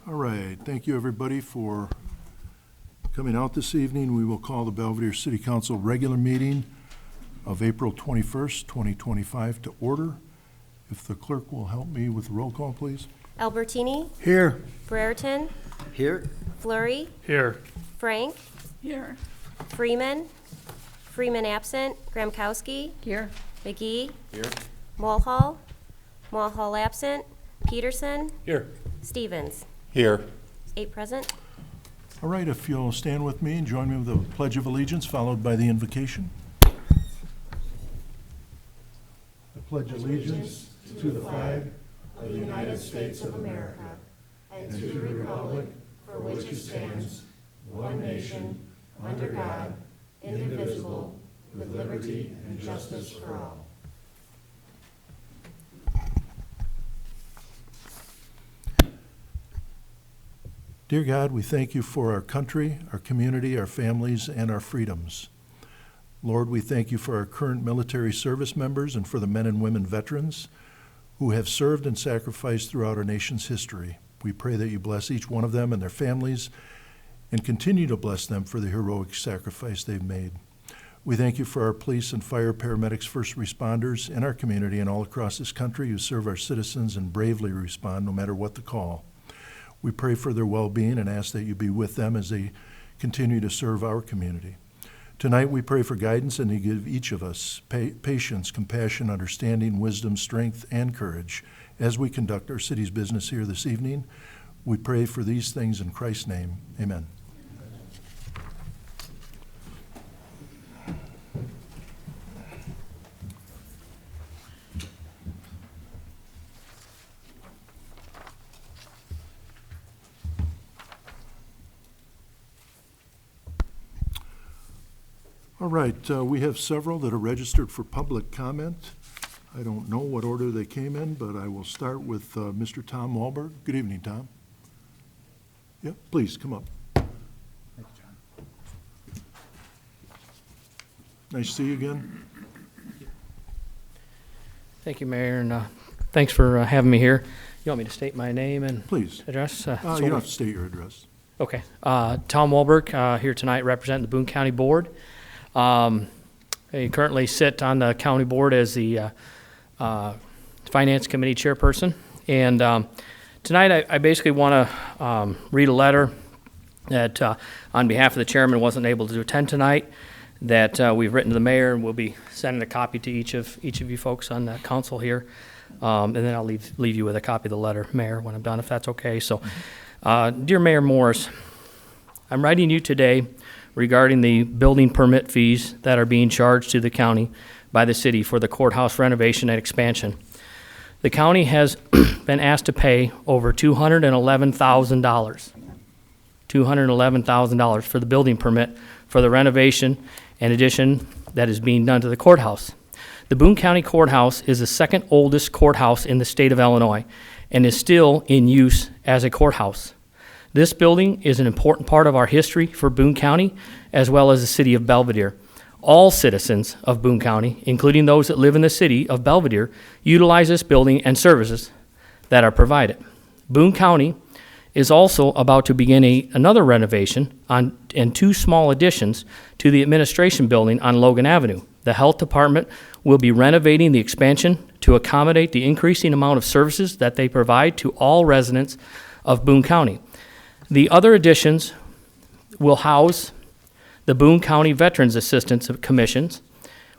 All right, thank you everybody for coming out this evening. We will call the Belvedere City Council regular meeting of April 21st, 2025 to order. If the clerk will help me with the roll call, please. Albertini, Here. Brereton, Here. Fleury, Here. Frank, Here. Freeman, Freeman absent, Gramkowski, Here. McGee, Here. Mulhall, Mulhall absent, Peterson, Here. Stevens. Here. 8 present. All right, if you'll stand with me and join me with the Pledge of Allegiance, followed by the invocation. I pledge allegiance to the flag of the United States of America and to the republic for which it stands, one nation, under God, indivisible, with liberty and justice for all. Dear God, we thank you for our country, our community, our families, and our freedoms. Lord, we thank you for our current military service members and for the men and women veterans who have served and sacrificed throughout our nation's history. We pray that you bless each one of them and their families and continue to bless them for the heroic sacrifice they've made. We thank you for our police and fire, paramedics, first responders in our community and all across this country who serve our citizens and bravely respond no matter what the call. We pray for their well-being and ask that you be with them as they continue to serve our community. Tonight we pray for guidance and you give each of us patience, compassion, understanding, wisdom, strength, and courage as we conduct our city's business here this evening. We pray for these things in Christ's name. Amen. All right, we have several that are registered for public comment. I don't know what order they came in, but I will start with Mr. Tom Wahlberg. Good evening, Tom. Yeah, please, come up. Thank you, John. Nice to see you again. Thank you, Mayor, and thanks for having me here. You want me to state my name and Please. address? You don't have to state your address. Okay. Tom Wahlberg, here tonight representing the Boone County Board. I currently sit on the county board as the Finance Committee Chairperson. And tonight I basically want to read a letter that on behalf of the chairman wasn't able to attend tonight, that we've written to the mayor, and we'll be sending a copy to each of you folks on the council here. And then I'll leave you with a copy of the letter, Mayor, when I'm done, if that's okay. So, Dear Mayor Morris, I'm writing you today regarding the building permit fees that are being charged to the county by the city for the courthouse renovation and expansion. The county has been asked to pay over $211,000. $211,000 for the building permit for the renovation and addition that is being done to the courthouse. The Boone County Courthouse is the second oldest courthouse in the state of Illinois and is still in use as a courthouse. This building is an important part of our history for Boone County, as well as the city of Belvedere. All citizens of Boone County, including those that live in the city of Belvedere, utilize this building and services that are provided. Boone County is also about to begin another renovation and 2 small additions to the administration building on Logan Avenue. The health department will be renovating the expansion to accommodate the increasing amount of services that they provide to all residents of Boone County. The other additions will house the Boone County Veterans Assistance Commissions,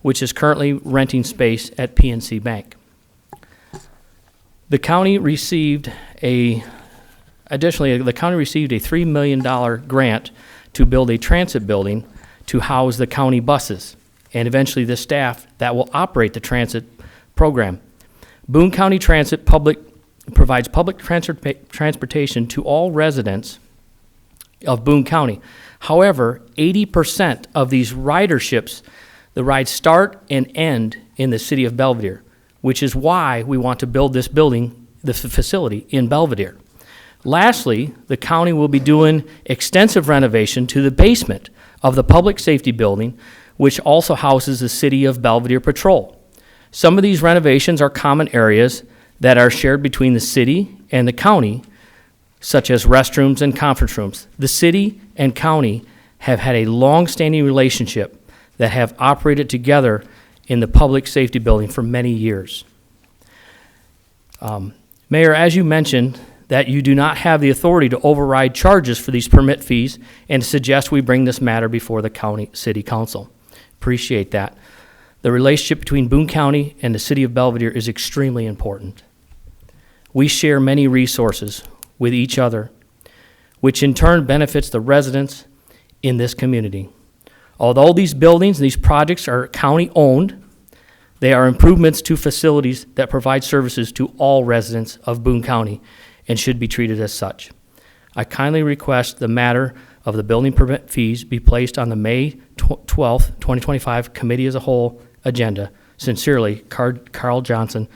which is currently renting space at PNC Bank. The county received a $3 million grant to build a transit building to house the county buses and eventually the staff that will operate the transit program. Boone County Transit provides public transportation to all residents of Boone County. However, 80% of these riderships, the rides start and end in the city of Belvedere, which is why we want to build this building, this facility in Belvedere. Lastly, the county will be doing extensive renovation to the basement of the public safety building, which also houses the city of Belvedere Patrol. Some of these renovations are common areas that are shared between the city and the county such as restrooms and conference rooms. The city and county have had a long-standing relationship that have operated together in the public safety building for many years. Mayor, as you mentioned, that you do not have the authority to override charges for these permit fees and suggest we bring this matter before the city council. Appreciate that. The relationship between Boone County and the city of Belvedere is extremely important. We share many resources with each other, which in turn benefits the residents in this community. Although these buildings, these projects are county-owned, they are improvements to facilities that provide services to all residents of Boone County and should be treated as such. I kindly request the matter of the building permit fees be placed on the May 12th, 2025 Committee as a Whole agenda. Sincerely, Carl Johnson,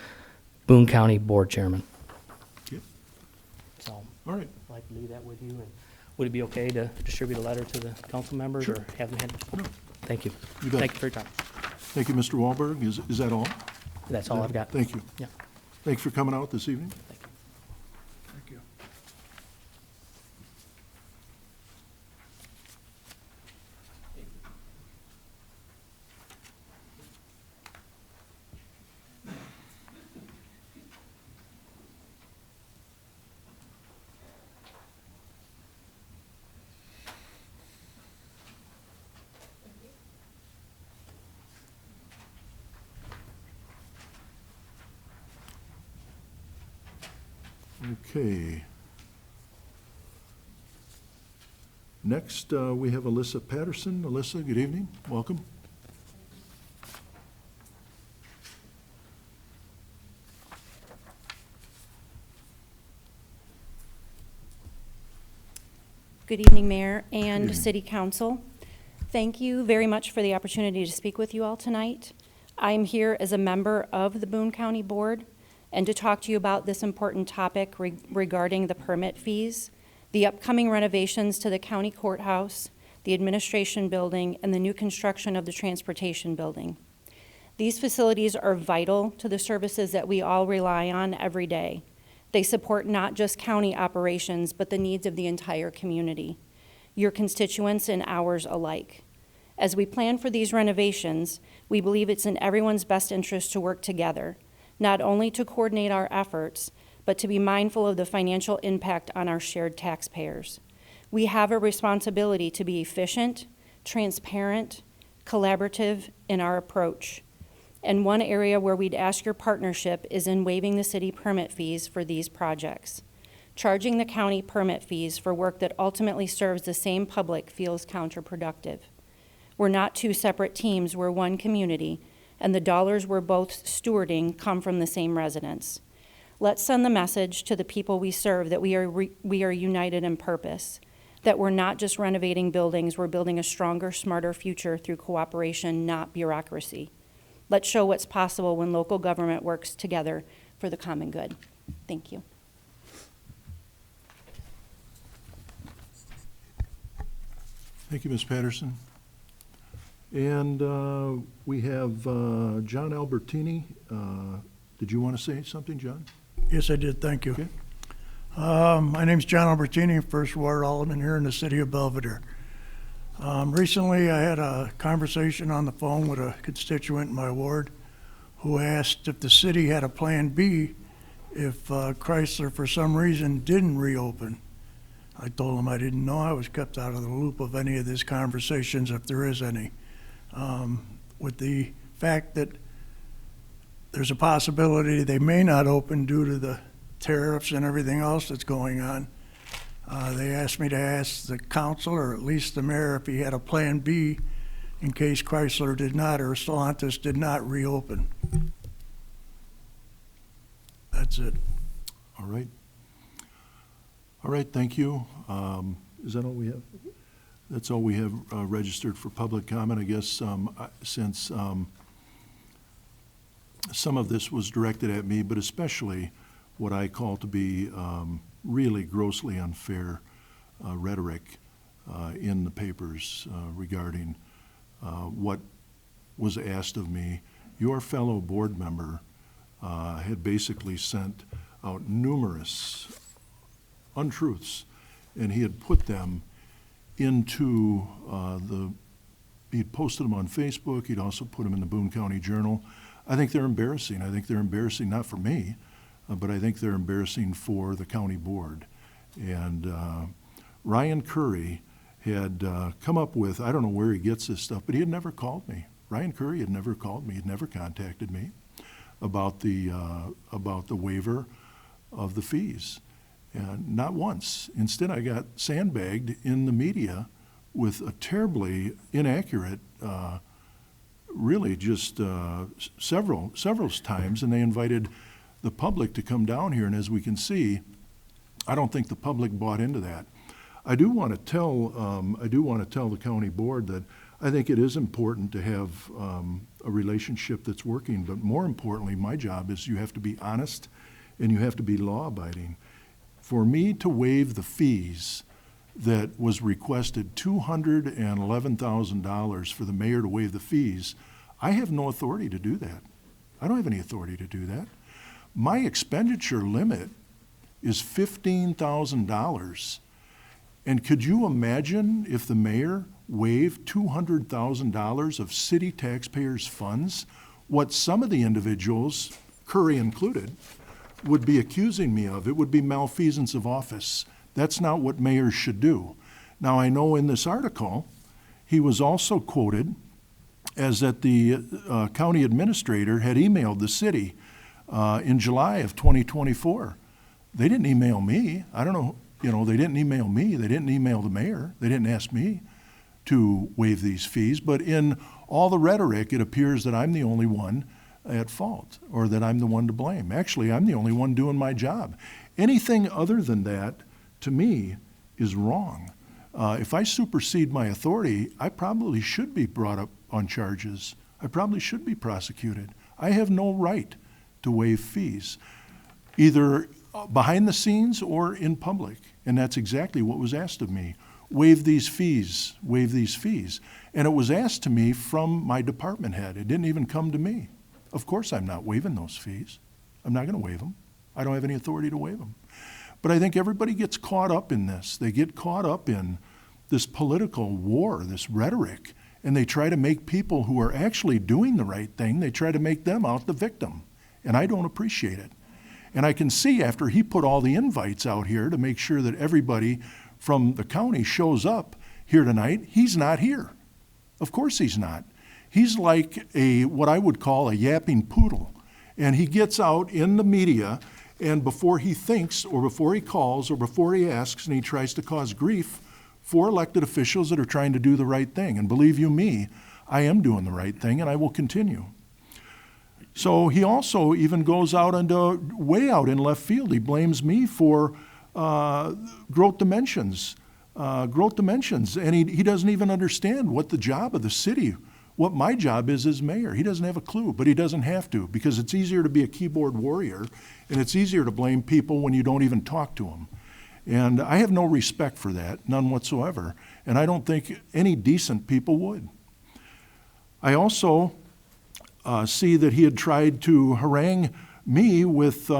Boone County Board Chairman. Yep. So, All right. I'd like to leave that with you. And would it be okay to distribute a letter to the council members Sure. or have them hand? No. Thank you. You bet. Thank you for your time. Thank you, Mr. Wahlberg. Is that all? That's all I've got. Thank you. Yeah. Thanks for coming out this evening. Thank you. Thank you. Okay. Next, we have Alyssa Patterson. Alyssa, good evening. Welcome. Good evening, Mayor and evening. City Council. Thank you very much for the opportunity to speak with you all tonight. I'm here as a member of the Boone County Board and to talk to you about this important topic regarding the permit fees, the upcoming renovations to the county courthouse, the administration building, and the new construction of the transportation building. These facilities are vital to the services that we all rely on every day. They support not just county operations, but the needs of the entire community, your constituents and ours alike. As we plan for these renovations, we believe it's in everyone's best interest to work together, not only to coordinate our efforts, but to be mindful of the financial impact on our shared taxpayers. We have a responsibility to be efficient, transparent, collaborative in our approach. And one area where we'd ask your partnership is in waiving the city permit fees for these projects. Charging the county permit fees for work that ultimately serves the same public feels counterproductive. We're not two separate teams, we're one community, and the dollars we're both stewarding come from the same residents. Let's send the message to the people we serve that we are united in purpose, that we're not just renovating buildings, we're building a stronger, smarter future through cooperation, not bureaucracy. Let's show what's possible when local government works together for the common good. Thank you. Thank you, Ms. Patterson. And we have John Albertini. Did you want to say something, John? Yes, I did. Thank you. Okay. My name's John Albertini, First Ward Alderman here in the city of Belvedere. Recently, I had a conversation on the phone with a constituent in my ward who asked if the city had a plan B if Chrysler, for some reason, didn't reopen. I told him I didn't know. I was kept out of the loop of any of these conversations, if there is any. With the fact that there's a possibility they may not open due to the tariffs and everything else that's going on. They asked me to ask the council, or at least the mayor, if he had a plan B in case Chrysler did not, or Stellantis did not reopen. That's it. All right. All right, thank you. Is that all we have? That's all we have registered for public comment. I guess since some of this was directed at me, but especially what I call to be really grossly unfair rhetoric in the papers regarding what was asked of me. Your fellow board member had basically sent out numerous untruths, and he had put them into he'd posted them on Facebook, he'd also put them in the Boone County Journal. I think they're embarrassing. I think they're embarrassing not for me, but I think they're embarrassing for the county board. And Ryan Curry had come up with, I don't know where he gets this stuff, but he had never called me. Ryan Curry had never called me, had never contacted me about the waiver of the fees. And not once. Instead, I got sandbagged in the media with a terribly inaccurate, really just several times, and they invited the public to come down here, and as we can see, I don't think the public bought into that. I do want to tell the county board that I think it is important to have a relationship that's working, but more importantly, my job is you have to be honest and you have to be law-abiding. For me to waive the fees that was requested, $211,000 for the mayor to waive the fees, I have no authority to do that. I don't have any authority to do that. My expenditure limit is $15,000. And could you imagine if the mayor waived $200,000 of city taxpayers' funds, what some of the individuals, Curry included, would be accusing me of? It would be malfeasance of office. That's not what mayors should do. Now, I know in this article, he was also quoted as that the county administrator had emailed the city in July of 2024. They didn't email me. I don't know, they didn't email me. They didn't email the mayor. They didn't ask me to waive these fees. But in all the rhetoric, it appears that I'm the only one at fault, or that I'm the one to blame. Actually, I'm the only one doing my job. Anything other than that, to me, is wrong. If I supersede my authority, I probably should be brought up on charges. I probably should be prosecuted. I have no right to waive fees, either behind the scenes or in public. And that's exactly what was asked of me. Waive these fees, waive these fees. And it was asked to me from my department head. It didn't even come to me. Of course I'm not waiving those fees. I'm not going to waive them. I don't have any authority to waive them. But I think everybody gets caught up in this. They get caught up in this political war, this rhetoric, and they try to make people who are actually doing the right thing, they try to make them out the victim. And I don't appreciate it. And I can see after he put all the invites out here to make sure that everybody from the county shows up here tonight, he's not here. Of course he's not. He's like what I would call a yapping poodle. And he gets out in the media, and before he thinks, or before he calls, or before he asks, and he tries to cause grief for elected officials that are trying to do the right thing. And believe you me, I am doing the right thing, and I will continue. So he also even goes out and way out in left field. He blames me for growth dimensions, and he doesn't even understand what the job of the city, what my job is as mayor. He doesn't have a clue, but he doesn't have to, because it's easier to be a keyboard warrior, and it's easier to blame people when you don't even talk to them. And I have no respect for that, none whatsoever, and I don't think any decent people would. I also see that he had tried to harangue me with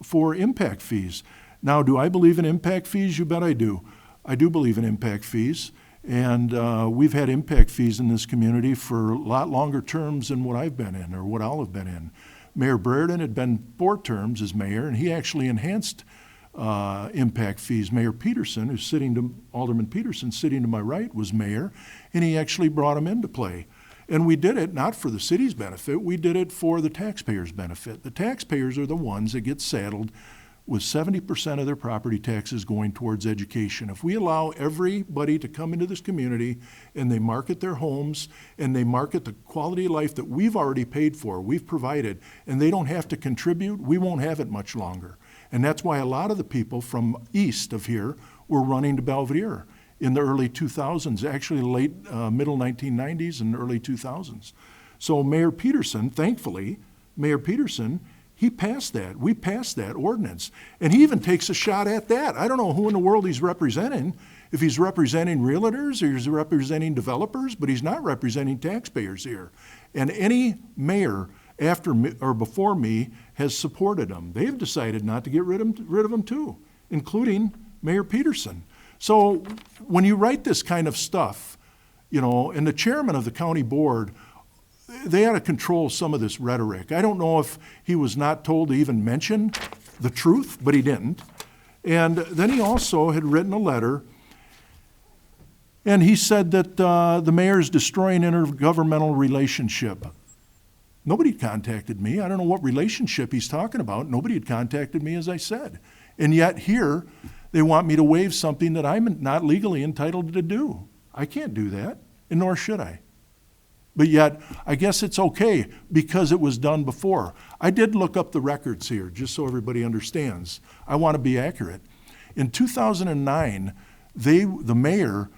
for impact fees. Now, do I believe in impact fees? You bet I do. I do believe in impact fees, and we've had impact fees in this community for a lot longer terms than what I've been in, or what I'll have been in. Mayor Brereton had been 4 terms as mayor, and he actually enhanced impact fees. Mayor Peterson, Alderman Peterson, sitting to my right, was mayor, and he actually brought them into play. And we did it not for the city's benefit, we did it for the taxpayers' benefit. The taxpayers are the ones that get saddled with 70% of their property taxes going towards education. If we allow everybody to come into this community and they market their homes and they market the quality of life that we've already paid for, we've provided, and they don't have to contribute, we won't have it much longer. And that's why a lot of the people from east of here were running to Belvedere in the early 2000s, actually middle 1990s and early 2000s. So Mayor Peterson, thankfully, he passed that. We passed that ordinance. And he even takes a shot at that. I don't know who in the world he's representing, if he's representing realtors or he's representing developers, but he's not representing taxpayers here. And any mayor after me or before me has supported him. They've decided not to get rid of him too. including Mayor Peterson. So when you write this kind of stuff, you know, and the chairman of the county board, they ought to control some of this rhetoric. I don't know if he was not told to even mention the truth, but he didn't. And then he also had written a letter, and he said that the mayor is destroying intergovernmental relationship. Nobody had contacted me. I don't know what relationship he's talking about. Nobody had contacted me, as I said. And yet here, they want me to waive something that I'm not legally entitled to do. I can't do that, and nor should I. But yet, I guess it's okay because it was done before. I did look up the records here, just so everybody understands. I want to be accurate. In 2009, the mayor,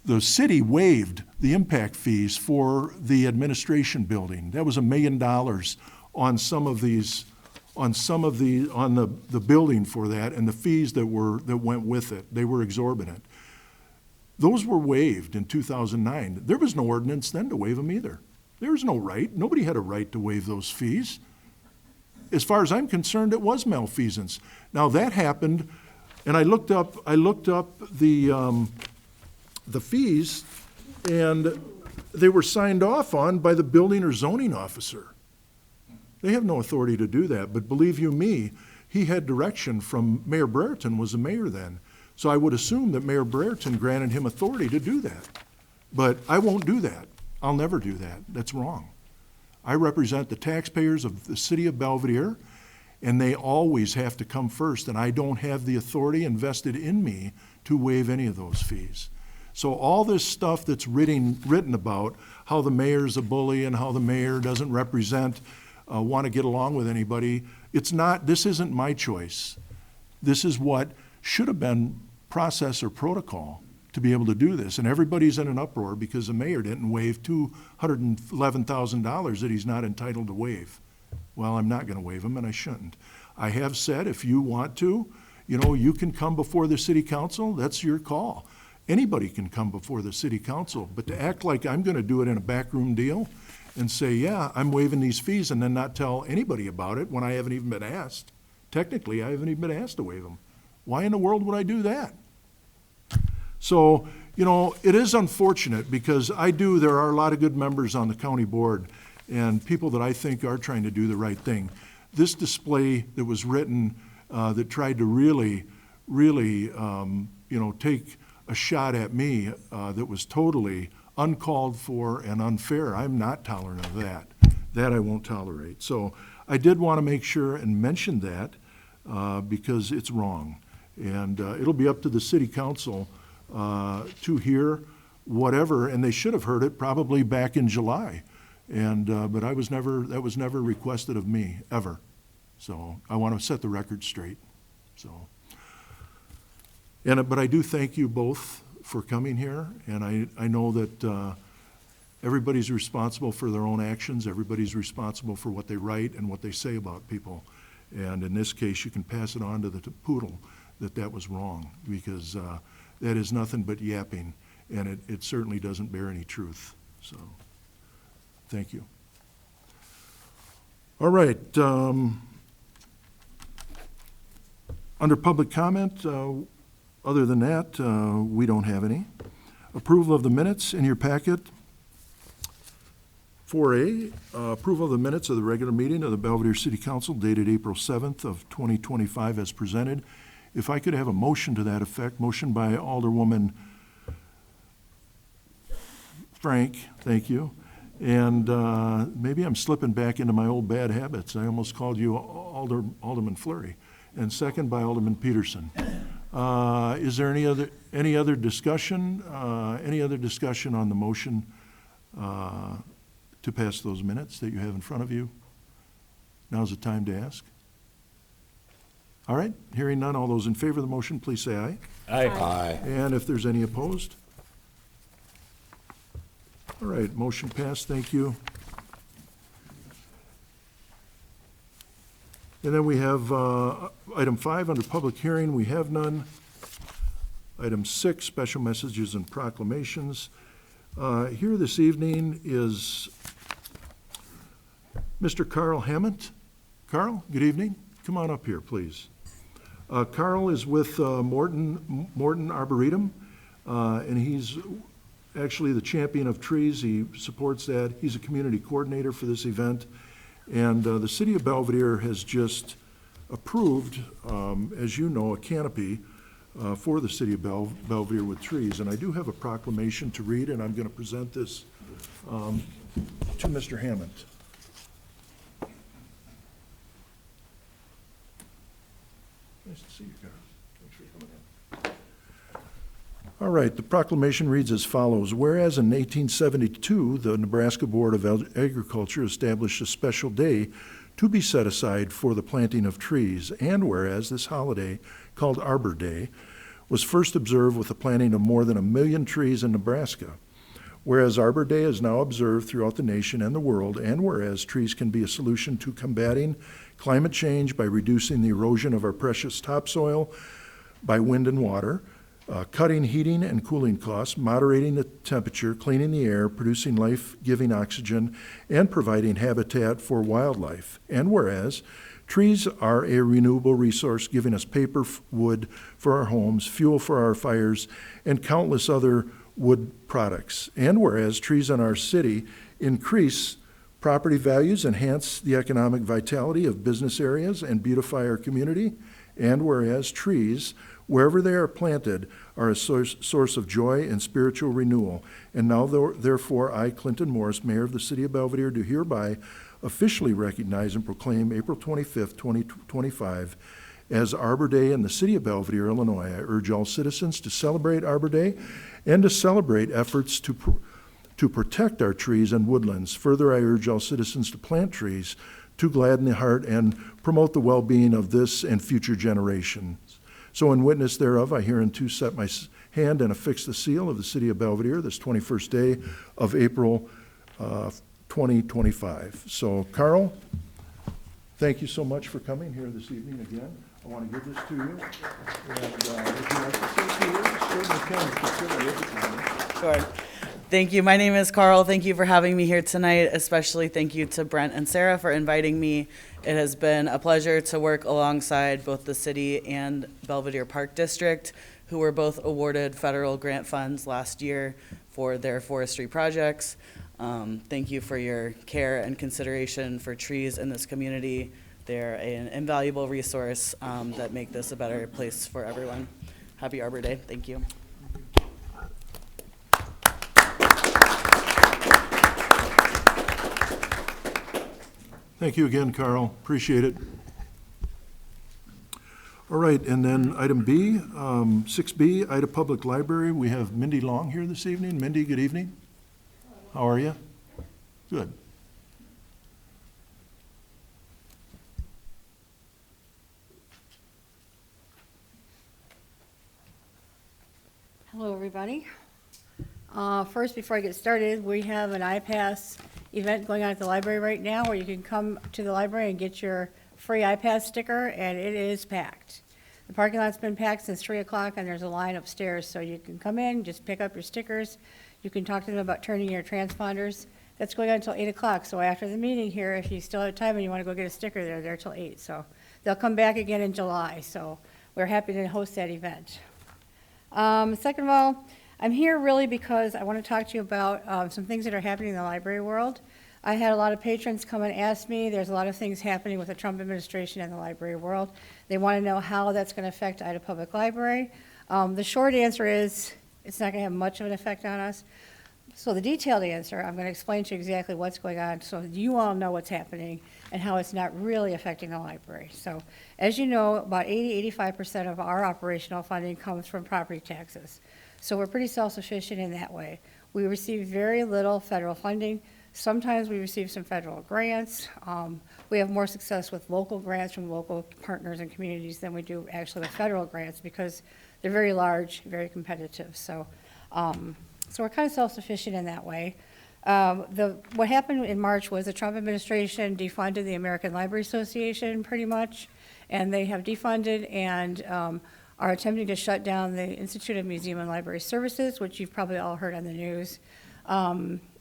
the city waived the impact fees for the administration building. That was $1 million on some of these, on the building for that, and the fees that went with it. They were exorbitant. Those were waived in 2009. There was no ordinance then to waive them either. There was no right. Nobody had a right to waive those fees. As far as I'm concerned, it was malfeasance. Now that happened, and I looked up the fees, and they were signed off on by the building or zoning officer. They have no authority to do that, but believe you me, he had direction from Mayor Brereton, was the mayor then. So I would assume that Mayor Brereton granted him authority to do that. But I won't do that. I'll never do that. That's wrong. I represent the taxpayers of the city of Belvedere, and they always have to come first, and I don't have the authority invested in me to waive any of those fees. So all this stuff that's written about how the mayor's a bully and how the mayor doesn't want to get along with anybody, this isn't my choice. This is what should have been process or protocol to be able to do this. And everybody's in an uproar because the mayor didn't waive $211,000 that he's not entitled to waive. Well, I'm not going to waive them, and I shouldn't. I have said if you want to, you can come before the city council. That's your call. Anybody can come before the city council, but to act like I'm going to do it in a backroom deal and say, yeah, I'm waiving these fees, and then not tell anybody about it when I haven't even been asked. Technically, I haven't even been asked to waive them. Why in the world would I do that? So, it is unfortunate because there are a lot of good members on the county board and people that I think are trying to do the right thing. This display that was written that tried to really take a shot at me that was totally uncalled for and unfair, I'm not tolerant of that. That I won't tolerate. So I did want to make sure and mention that because it's wrong. And it'll be up to the city council to hear whatever, and they should have heard it probably back in July. And but that was never requested of me, ever. So I want to set the record straight. So, but I do thank you both for coming here, and I know that everybody's responsible for their own actions. Everybody's responsible for what they write and what they say about people. And in this case, you can pass it on to the poodle that was wrong, because that is nothing but yapping, and it certainly doesn't bear any truth. So, thank you. All right. Under public comment, other than that, we don't have any. Approval of the minutes in your packet. 4A, approval of the minutes of the regular meeting of the Belvedere City Council dated April 7th of 2025 as presented. If I could have a motion to that effect, motion by Alderwoman Frank, thank you. And maybe I'm slipping back into my old bad habits. I almost called you Alderman Fleury. And second by Alderman Peterson. Is there any other discussion? Any other discussion on the motion to pass those minutes that you have in front of you? Now's the time to ask. All right, hearing none, all those in favor of the motion, please say aye. Aye. And if there's any opposed? All right, motion passed, thank you. And then we have item 5 under public hearing, we have none. Item 6, special messages and proclamations. Here this evening is Mr. Carl Hammond. Carl, good evening. Come on up here, please. Carl is with Morton Arboretum, and he's actually the champion of trees. He supports that. He's a community coordinator for this event. And the city of Belvedere has just approved, as you know, a canopy for the city of Belvedere with trees. And I do have a proclamation to read, and I'm going to present this to Mr. Hammond. Nice to see you, Carl. Thanks for coming in. All right, the proclamation reads as follows. Whereas in 1872, the Nebraska Board of Agriculture established a special day to be set aside for the planting of trees, and whereas this holiday, called Arbor Day, was first observed with the planting of more than 1 million trees in Nebraska. Whereas Arbor Day is now observed throughout the nation and the world, and whereas trees can be a solution to combating climate change by reducing the erosion of our precious topsoil by wind and water, cutting heating and cooling costs, moderating the temperature, cleaning the air, producing life-giving oxygen, and providing habitat for wildlife. And whereas trees are a renewable resource, giving us paper, wood for our homes, fuel for our fires, and countless other wood products. And whereas trees in our city increase property values, enhance the economic vitality of business areas, and beautify our community. And whereas trees, wherever they are planted, are a source of joy and spiritual renewal. And now, therefore, I, Clinton Morris, Mayor of the City of Belvedere, do hereby officially recognize and proclaim April 25th, 2025 as Arbor Day in the City of Belvedere, Illinois. I urge all citizens to celebrate Arbor Day and to celebrate efforts to protect our trees and woodlands. Further, I urge all citizens to plant trees to gladden the heart and promote the well-being of this and future generations. So in witness thereof, I hereunto set my hand and affix the seal of the City of Belvedere this 21st day of April 2025. So Carl, thank you so much for coming here this evening again. I want to give this to you. And would you like to say a few words? Certainly can, consider it. Sure. Thank you. My name is Carl. Thank you for having me here tonight. Especially thank you to Brent and Sarah for inviting me. It has been a pleasure to work alongside both the city and Belvedere Park District, who were both awarded federal grant funds last year for their forestry projects. Thank you for your care and consideration for trees in this community. They're an invaluable resource that make this a better place for everyone. Happy Arbor Day. Thank you. Thank you again, Carl. Appreciate it. All right, and then item B, 6B, Ida Public Library. We have Mindy Long here this evening. Mindy, good evening. How are you? Good. Hello, everybody. First, before I get started, we have an iPass event going on at the library right now where you can come to the library and get your free iPass sticker, and it is packed. The parking lot's been packed since 3 o'clock, and there's a line upstairs, so you can come in, just pick up your stickers. You can talk to them about turning your transponders. That's going on until 8 o'clock, so after the meeting here, if you still have time and you want to go get a sticker, they're there till 8. So they'll come back again in July, so we're happy to host that event. Second of all, I'm here really because I want to talk to you about some things that are happening in the library world. I had a lot of patrons come and ask me, there's a lot of things happening with the Trump administration and the library world. They want to know how that's going to affect Ida Public Library. The short answer is it's not going to have much of an effect on us. So the detailed answer, I'm going to explain to you exactly what's going on so you all know what's happening and how it's not really affecting the library. So as you know, about 80-85% of our operational funding comes from property taxes. So we're pretty self-sufficient in that way. We receive very little federal funding. Sometimes we receive some federal grants. We have more success with local grants from local partners and communities than we do actually with federal grants because they're very large, very competitive. So we're kind of self-sufficient in that way. What happened in March was the Trump administration defunded the American Library Association pretty much, and they have defunded and are attempting to shut down the Institute of Museum and Library Services, which you've probably all heard on the news.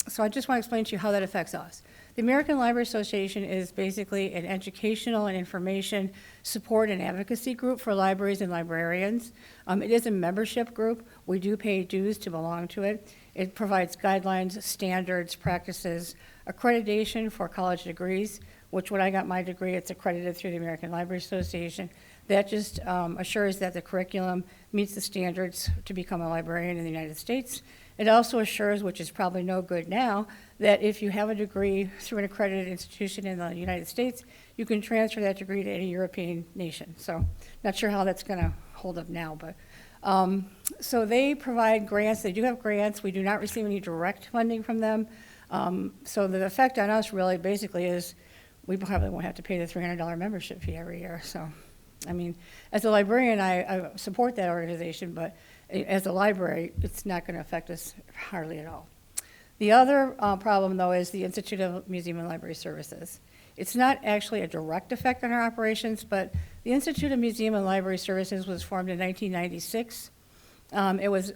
So I just want to explain to you how that affects us. The American Library Association is basically an educational and information support and advocacy group for libraries and librarians. It is a membership group. We do pay dues to belong to it. It provides guidelines, standards, practices, accreditation for college degrees, which when I got my degree, it's accredited through the American Library Association. That just assures that the curriculum meets the standards to become a librarian in the United States. It also assures, which is probably no good now, that if you have a degree through an accredited institution in the United States, you can transfer that degree to any European nation. So not sure how that's going to hold up now, but so they provide grants. They do have grants. We do not receive any direct funding from them. So the effect on us really basically is we probably won't have to pay the $300 membership fee every year. So, I mean, as a librarian, I support that organization, but as a library, it's not going to affect us hardly at all. The other problem, though, is the Institute of Museum and Library Services. It's not actually a direct effect on our operations, but the Institute of Museum and Library Services was formed in 1996. It was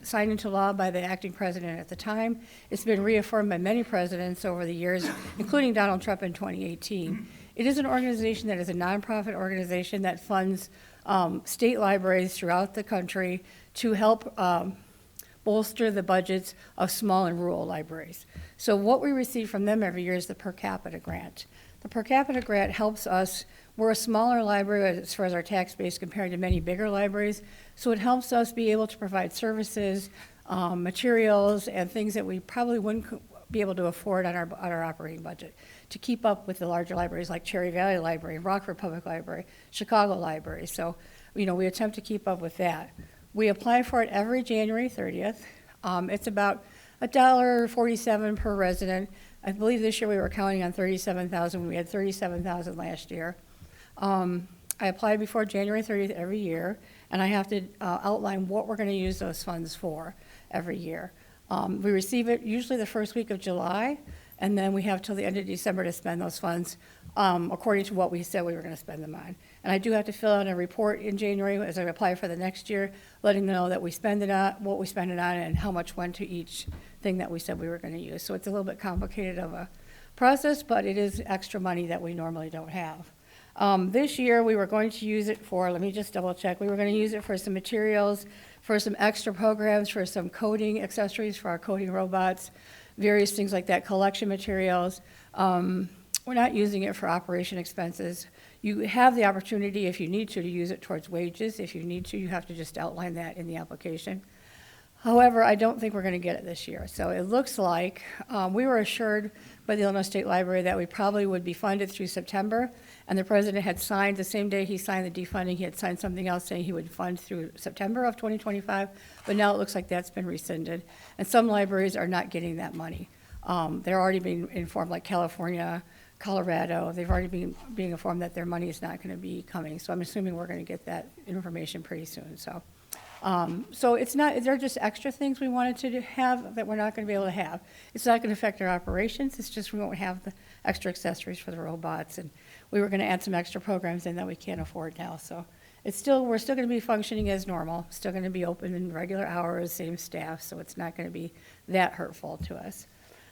signed into law by the acting president at the time. It's been reaffirmed by many presidents over the years, including Donald Trump in 2018. It is an organization that is a nonprofit organization that funds state libraries throughout the country to help bolster the budgets of small and rural libraries. So what we receive from them every year is the per capita grant. The per capita grant helps us. We're a smaller library as far as our tax base compared to many bigger libraries, so it helps us be able to provide services, materials, and things that we probably wouldn't be able to afford on our operating budget to keep up with the larger libraries like Cherry Valley Library, Rockford Public Library, Chicago Library. So, you know, we attempt to keep up with that. We apply for it every January 30th. It's about $1.47 per resident. I believe this year we were counting on 37,000. We had 37,000 last year. I apply before January 30th every year, and I have to outline what we're going to use those funds for every year. We receive it usually the first week of July, and then we have till the end of December to spend those funds according to what we said we were going to spend them on. And I do have to fill out a report in January as I apply for the next year, letting them know that we spend it on, what we spend it on, and how much went to each thing that we said we were going to use. So it's a little bit complicated of a process, but it is extra money that we normally don't have. This year, we were going to use it for, let me just double check, we were going to use it for some materials, for some extra programs, for some coding accessories for our coding robots, various things like that, collection materials. We're not using it for operation expenses. You have the opportunity, if you need to use it towards wages. If you need to, you have to just outline that in the application. However, I don't think we're going to get it this year. So it looks like we were assured by the Illinois State Library that we probably would be funded through September, and the president had signed, the same day he signed the defunding, he had signed something else saying he would fund through September of 2025, but now it looks like that's been rescinded, and some libraries are not getting that money. They're already being informed, like California, Colorado, they've already been being informed that their money is not going to be coming, so I'm assuming we're going to get that information pretty soon. So it's not, they're just extra things we wanted to have that we're not going to be able to have. It's not going to affect our operations, it's just we won't have the extra accessories for the robots, and we were going to add some extra programs in that we can't afford now. So it's still, we're still going to be functioning as normal, still going to be open in regular hours, same staff, so it's not going to be that hurtful to us.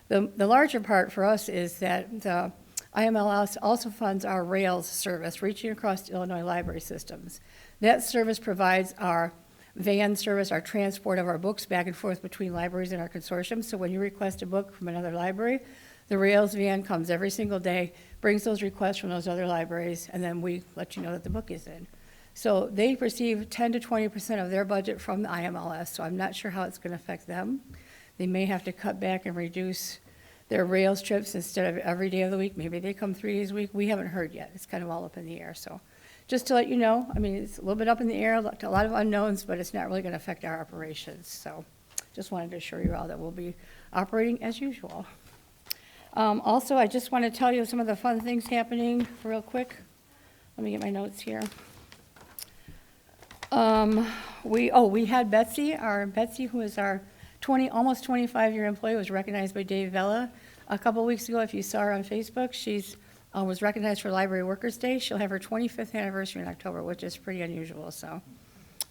The larger part for us is that the IMLS also funds our RAILS service, Reaching Across Illinois Library Systems. That service provides our van service, our transport of our books back and forth between libraries in our consortium. So when you request a book from another library, the RAILS van comes every single day, brings those requests from those other libraries, and then we let you know that the book is in. So they receive 10 to 20% of their budget from the IMLS, so I'm not sure how it's going to affect them. They may have to cut back and reduce their RAILS trips instead of every day of the week. Maybe they come 3 days a week. We haven't heard yet. It's kind of all up in the air. So just to let you know, I mean, it's a little bit up in the air, a lot of unknowns, but it's not really going to affect our operations. So just wanted to assure you all that we'll be operating as usual. Also, I just want to tell you some of the fun things happening real quick. Let me get my notes here. We had Betsy, who is our almost 25-year employee, was recognized by Dave Vella a couple weeks ago. If you saw her on Facebook, she's was recognized for Library Workers Day. She'll have her 25th anniversary in October, which is pretty unusual. So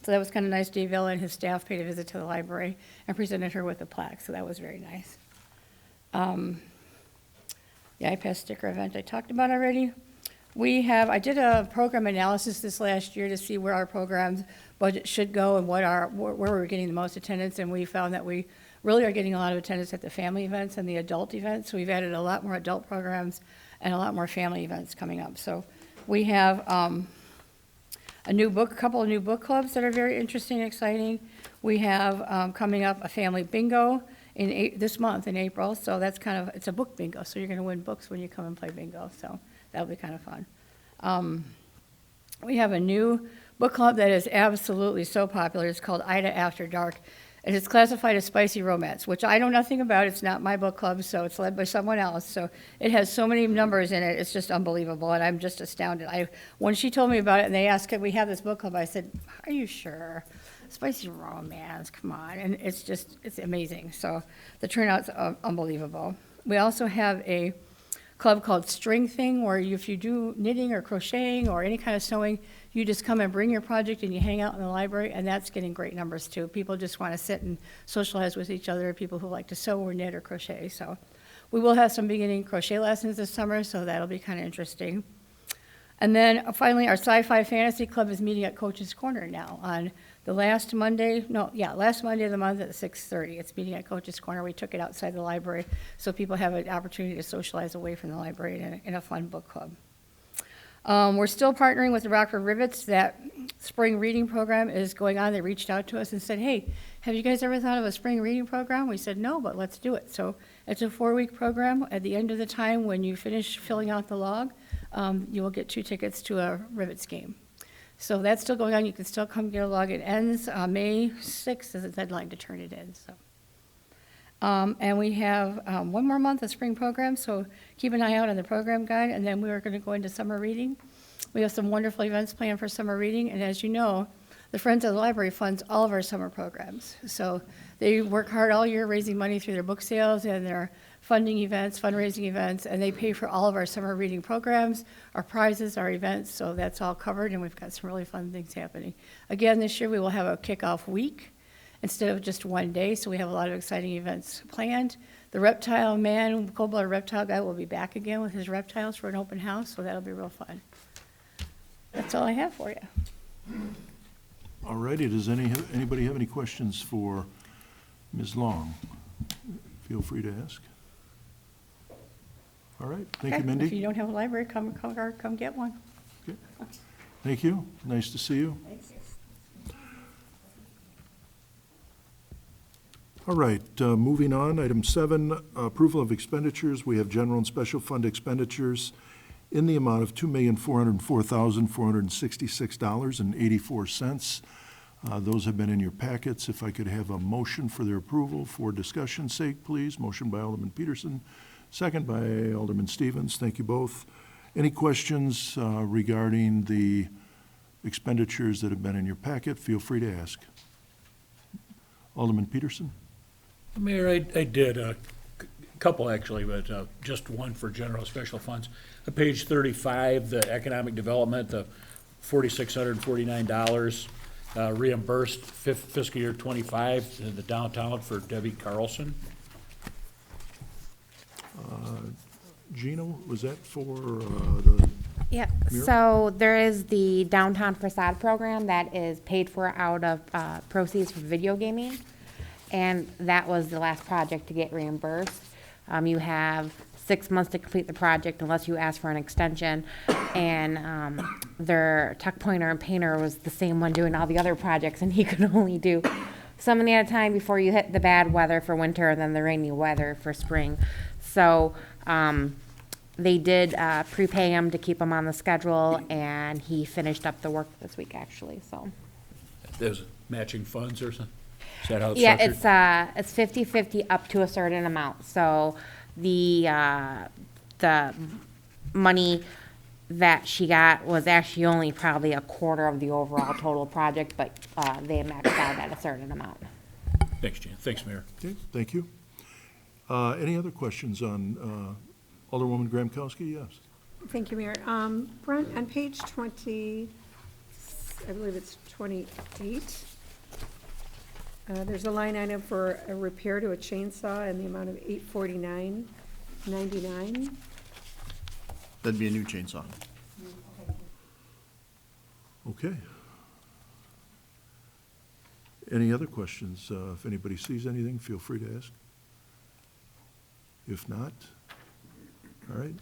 that was kind of nice. Dave Vella and his staff paid a visit to the library and presented her with a plaque. So that was very nice. the iPass sticker event I talked about already. I did a program analysis this last year to see where our program's budget should go and where we're getting the most attendance, and we found that we really are getting a lot of attendance at the family events and the adult events. So we've added a lot more adult programs and a lot more family events coming up. So we have a couple of new book clubs that are very interesting and exciting. We have coming up a family bingo this month in April. So that's it's a book bingo. So you're going to win books when you come and play bingo. So that'll be kind of fun. We have a new book club that is absolutely so popular. It's called Ida After Dark. And it's classified as spicy romance, which I know nothing about. It's not my book club, so it's led by someone else. So it has so many numbers in it, it's just unbelievable, and I'm just astounded. When she told me about it and they asked, can we have this book club, I said, are you sure? Spicy romance, come on. And it's amazing. So the turnout's unbelievable. We also have a club called String Thing, where if you do knitting or crocheting or any kind of sewing, you just come and bring your project and you hang out in the library, and that's getting great numbers too. People just want to sit and socialize with each other, people who like to sew or knit or crochet. So we will have some beginning crochet lessons this summer, so that'll be kind of interesting. And then finally, our Sci-Fi Fantasy Club is meeting at Coach's Corner now on the last Monday of the month at 6:30. It's meeting at Coach's Corner. We took it outside the library so people have an opportunity to socialize away from the library in a fun book club. We're still partnering with the Rockford Rivets. That spring reading program is going on. They reached out to us and said, hey, have you guys ever thought of a spring reading program? We said, no, but let's do it. So it's a 4-week program. At the end of the time, when you finish filling out the log, you will get 2 tickets to a Rivets game. So that's still going on. You can still come get a log. It ends May 6th is the deadline to turn it in. So. And we have 1 more month of spring program, so keep an eye out on the program guide, and then we are going to go into summer reading. We have some wonderful events planned for summer reading, and as you know, the Friends of the Library funds all of our summer programs. So they work hard all year raising money through their book sales and their funding events, fundraising events, and they pay for all of our summer reading programs, our prizes, our events, so that's all covered, and we've got some really fun things happening. Again, this year we will have a kickoff week instead of just one day, so we have a lot of exciting events planned. The reptile man, cold-blooded reptile guy, will be back again with his reptiles for an open house, so that'll be real fun. That's all I have for you. All righty, does anybody have any questions for Ms. Long? Feel free to ask. All right, thank you, Okay, Mindy. if you don't have a library, come get one. Okay. Thank you, nice to see you. All right, moving on, item 7, approval of expenditures. We have general and special fund expenditures in the amount of $2,404,466.84. Those have been in your packets. If I could have a motion for their approval for discussion's sake, please. Motion by Alderman Peterson, second by Alderman Stevens. Thank you both. Any questions regarding the expenditures that have been in your packet? Feel free to ask. Alderman Peterson? Mayor, I did a couple actually, but just one for general special funds. Page 35, the economic development, the $4,649 reimbursed fiscal year 25 in the downtown for Debbie Carlson. Gino, was that for the, Yeah, Mira? so there is the downtown facade program that is paid for out of proceeds from video gaming. And that was the last project to get reimbursed. You have 6 months to complete the project unless you ask for an extension. And their tuck pointer and painter was the same one doing all the other projects, and he could only do so many at a time before you hit the bad weather for winter and then the rainy weather for spring. So they did prepay him to keep him on the schedule, and he finished up the work this week, actually, so. There's matching funds or something? Is that how it's Yeah, structured? it's 50/50 up to a certain amount. So the money that she got was actually only probably a quarter of the overall total project, but they maxed out at a certain amount. Thanks, Jan. Thanks, Mayor. okay, thank you. Any other questions on Alderwoman Gramkowski? Yes. Thank you, Mayor. Brent, on page 20, I believe it's 28, there's a line item for a repair to a chainsaw in the amount of $849.99. That'd be a new chainsaw. Okay. Any other questions? If anybody sees anything, feel free to ask. If not, all right.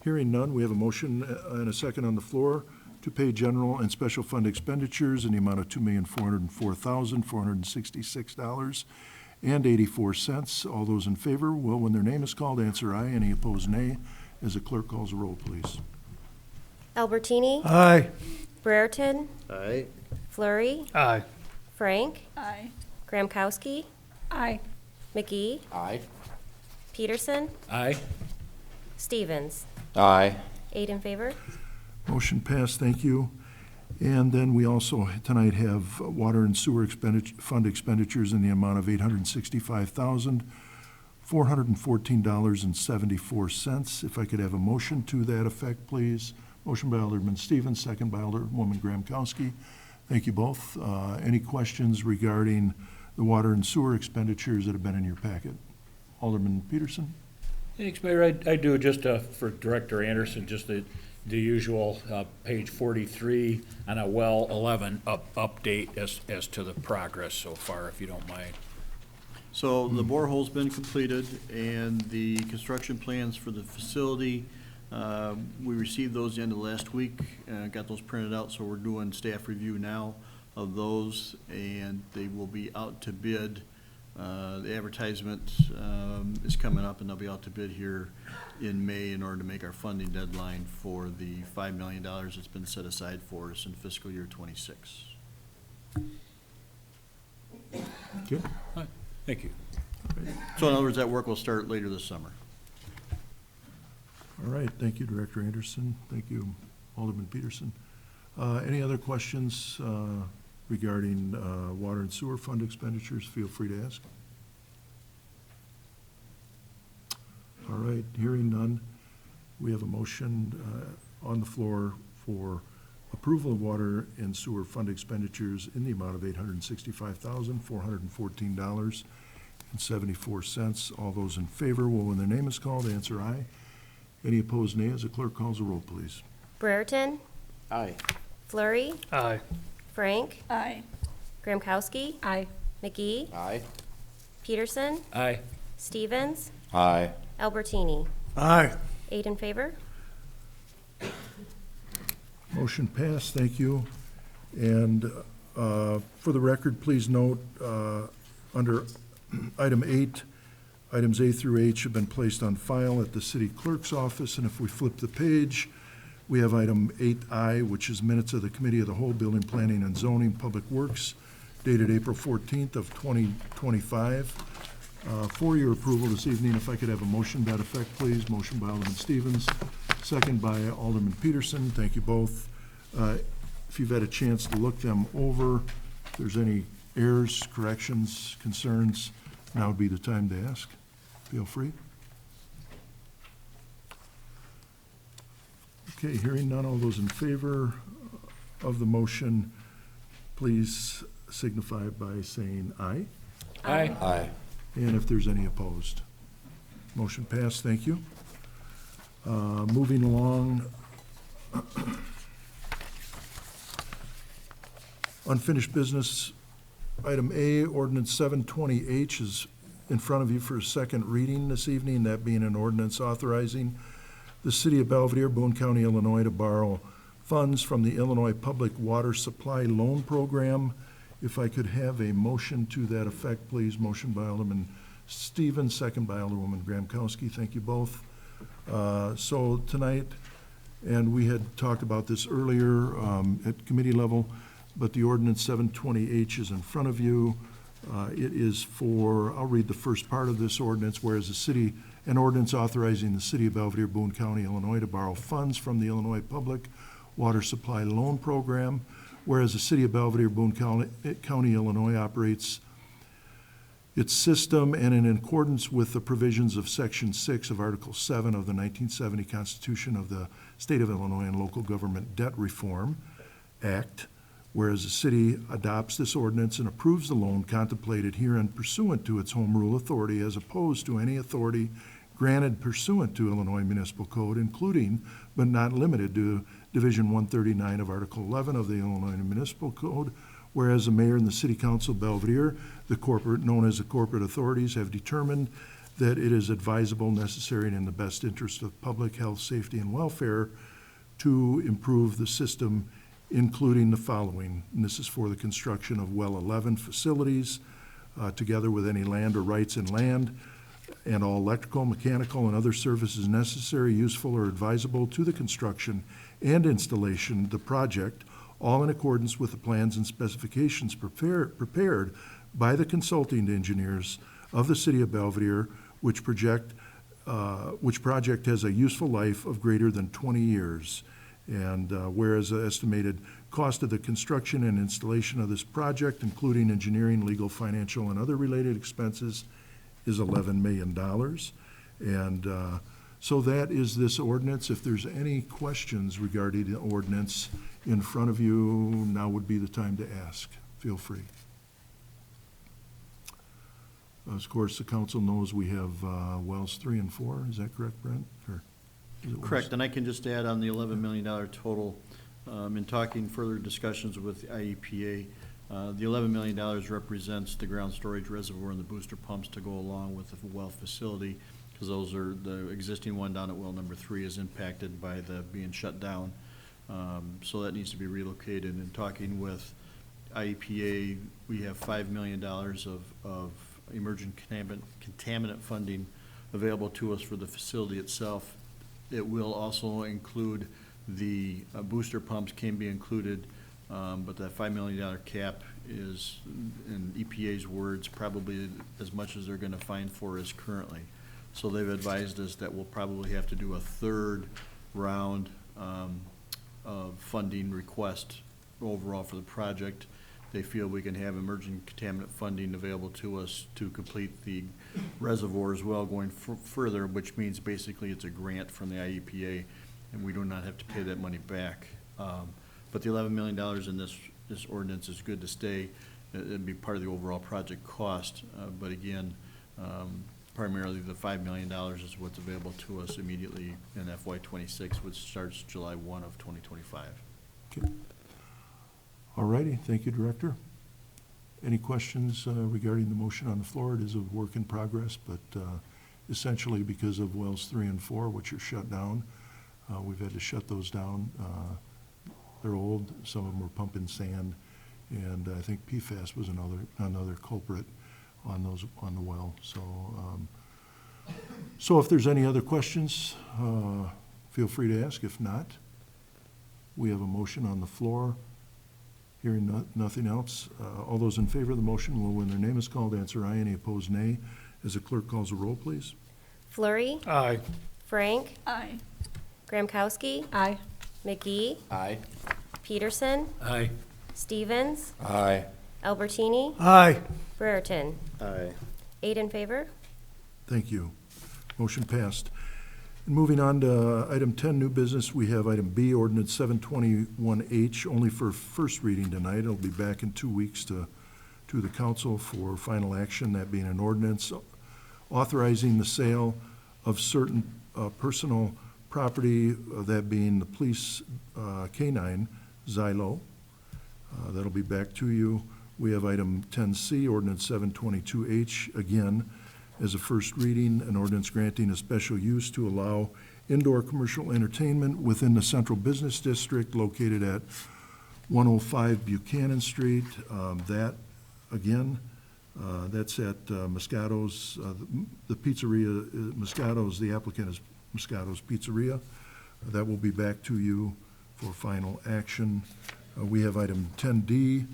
Hearing none, we have a motion and a second on the floor to pay general and special fund expenditures in the amount of $2,404,466.84. All those in favor will, when their name is called, answer aye. Any opposed, nay. As the clerk calls the roll, please. Albertini, Aye. Brereton, Aye. Flurry, Aye. Frank, Aye. Gramkowski, Aye. McGee, Aye. Peterson, Aye. Stevens. Aye. 8 in favor. Motion passed, thank you. And then we also tonight have water and sewer fund expenditures in the amount of $865,414.74. If I could have a motion to that effect, please. Motion by Alderman Stevens, second by Alderwoman Gramkowski. Thank you both. Any questions regarding the water and sewer expenditures that have been in your packet? Alderman Peterson? Thanks, Mayor. I do, just for Director Anderson, just the usual page 43 on a well 11 update as to the progress so far, if you don't mind. So the borehole's been completed, and the construction plans for the facility, we received those the end of last week, got those printed out, so we're doing staff review now of those, and they will be out to bid. The advertisement is coming up, and they'll be out to bid here in May in order to make our funding deadline for the $5 million that's been set aside for us in fiscal year '26. Okay. Thank you. So in other words, that work will start later this summer. All right, thank you, Director Anderson. Thank you, Alderman Peterson. Any other questions regarding water and sewer fund expenditures? Feel free to ask. All right, hearing none, we have a motion on the floor for approval of water and sewer fund expenditures in the amount of $865,414.74. All those in favor will, when their name is called, answer aye. Any opposed, nay. As the clerk calls the roll, please. Brereton, Aye. Flurry, Aye. Frank, Aye. Gramkowski, Aye. McGee, Aye. Peterson, Aye. Stevens, Aye. Albertini. Aye. 8 in favor. Motion passed, thank you. And for the record, please note, under item 8, items A through H have been placed on file at the city clerk's office, and if we flip the page, we have item 8I, which is minutes of the Committee of the Whole, Building, Planning, and Zoning, Public Works, dated April 14th of 2025. For your approval this evening, if I could have a motion to that effect, please. Motion by Alderman Stevens, second by Alderman Peterson. Thank you both. If you've had a chance to look them over, if there's any errors, corrections, concerns, now would be the time to ask. Feel free. Okay, hearing none, all those in favor of the motion, please signify by saying aye. Aye. Aye. And if there's any opposed. Motion passed, thank you. Moving along. Unfinished business, item A, ordinance 720H is in front of you for a second reading this evening, that being an ordinance authorizing the city of Belvedere, Boone County, Illinois, to borrow funds from the Illinois Public Water Supply Loan Program. If I could have a motion to that effect, please. Motion by Alderman Stevens, second by Alderwoman Gramkowski. Thank you both. So tonight, and we had talked about this earlier at committee level, but the ordinance 720H is in front of you. It is for, I'll read the first part of this ordinance, whereas an ordinance authorizing the city of Belvedere, Boone County, Illinois, to borrow funds from the Illinois Public Water Supply Loan Program. Whereas the city of Belvedere, Boone County, Illinois operates its system, and in accordance with the provisions of Section 6 of Article 7 of the 1970 Constitution of the State of Illinois and Local Government Debt Reform Act, whereas the city adopts this ordinance and approves the loan contemplated herein pursuant to its home rule authority as opposed to any authority granted pursuant to Illinois Municipal Code, including but not limited to Division 139 of Article 11 of the Illinois Municipal Code, whereas the mayor and the city council of Belvedere, the corporate, known as the corporate authorities, have determined that it is advisable, necessary, and in the best interest of public health, safety, and welfare to improve the system, including the following. And this is for the construction of well 11 facilities, together with any land or rights in land, and all electrical, mechanical, and other services necessary, useful, or advisable to the construction and installation of the project, all in accordance with the plans and specifications prepared by the consulting engineers of the city of Belvedere, which project has a useful life of greater than 20 years. And whereas the estimated cost of the construction and installation of this project, including engineering, legal, financial, and other related expenses, is $11 million. And so that is this ordinance. If there's any questions regarding the ordinance in front of you, now would be the time to ask. Feel free. Of course, the council knows we have wells 3 and 4. Is that correct, Brent? Or is it Correct, and I can just add on the $11 million total, in talking further discussions with IEPA, the $11 million represents the ground storage reservoir and the booster pumps to go along with the well facility, because those are, the existing one down at well number 3 is impacted by the being shut down. So that needs to be relocated. And talking with IEPA, we have $5 million of emergent contaminant funding available to us for the facility itself. It will also include the booster pumps can be included, but that $5 million cap is, in EPA's words, probably as much as they're going to find for us currently. So they've advised us that we'll probably have to do a third round of funding request overall for the project. They feel we can have emerging contaminant funding available to us to complete the reservoir as well going further, which means basically it's a grant from the IEPA, and we do not have to pay that money back. But the $11 million in this ordinance is good to stay. It'd be part of the overall project cost. But again, primarily the $5 million is what's available to us immediately in FY26, which starts July 1 of 2025. Okay. All righty, thank you, Director. Any questions regarding the motion on the floor? It is a work in progress, but essentially because of wells 3 and 4, which are shut down, we've had to shut those down. They're old, some of them were pumping sand, and I think PFAS was another culprit on the well. So if there's any other questions, feel free to ask. If not, we have a motion on the floor. Hearing nothing else, all those in favor of the motion will, when their name is called, answer aye. Any opposed, nay. As the clerk calls the roll, please. Flurry. Aye. Frank. Aye. Gramkowski. Aye. McGee. Aye. Peterson. Aye. Stevens. Aye. Albertini. Aye. Brereton. Aye. 8 in favor. Thank you. Motion passed. And moving on to item 10, new business, we have item B, ordinance 721H, only for first reading tonight. It'll be back in 2 weeks to the council for final action, that being an ordinance authorizing the sale of certain personal property, that being the police canine, Xylo. That'll be back to you. We have item 10C, ordinance 722H, again, as a first reading, an ordinance granting a special use to allow indoor commercial entertainment within the central business district located at 105 Buchanan Street. That, again, that's at Moscato's, the pizzeria, Moscato's, the applicant is Moscato's Pizzeria. That will be back to you for final action. We have item 10D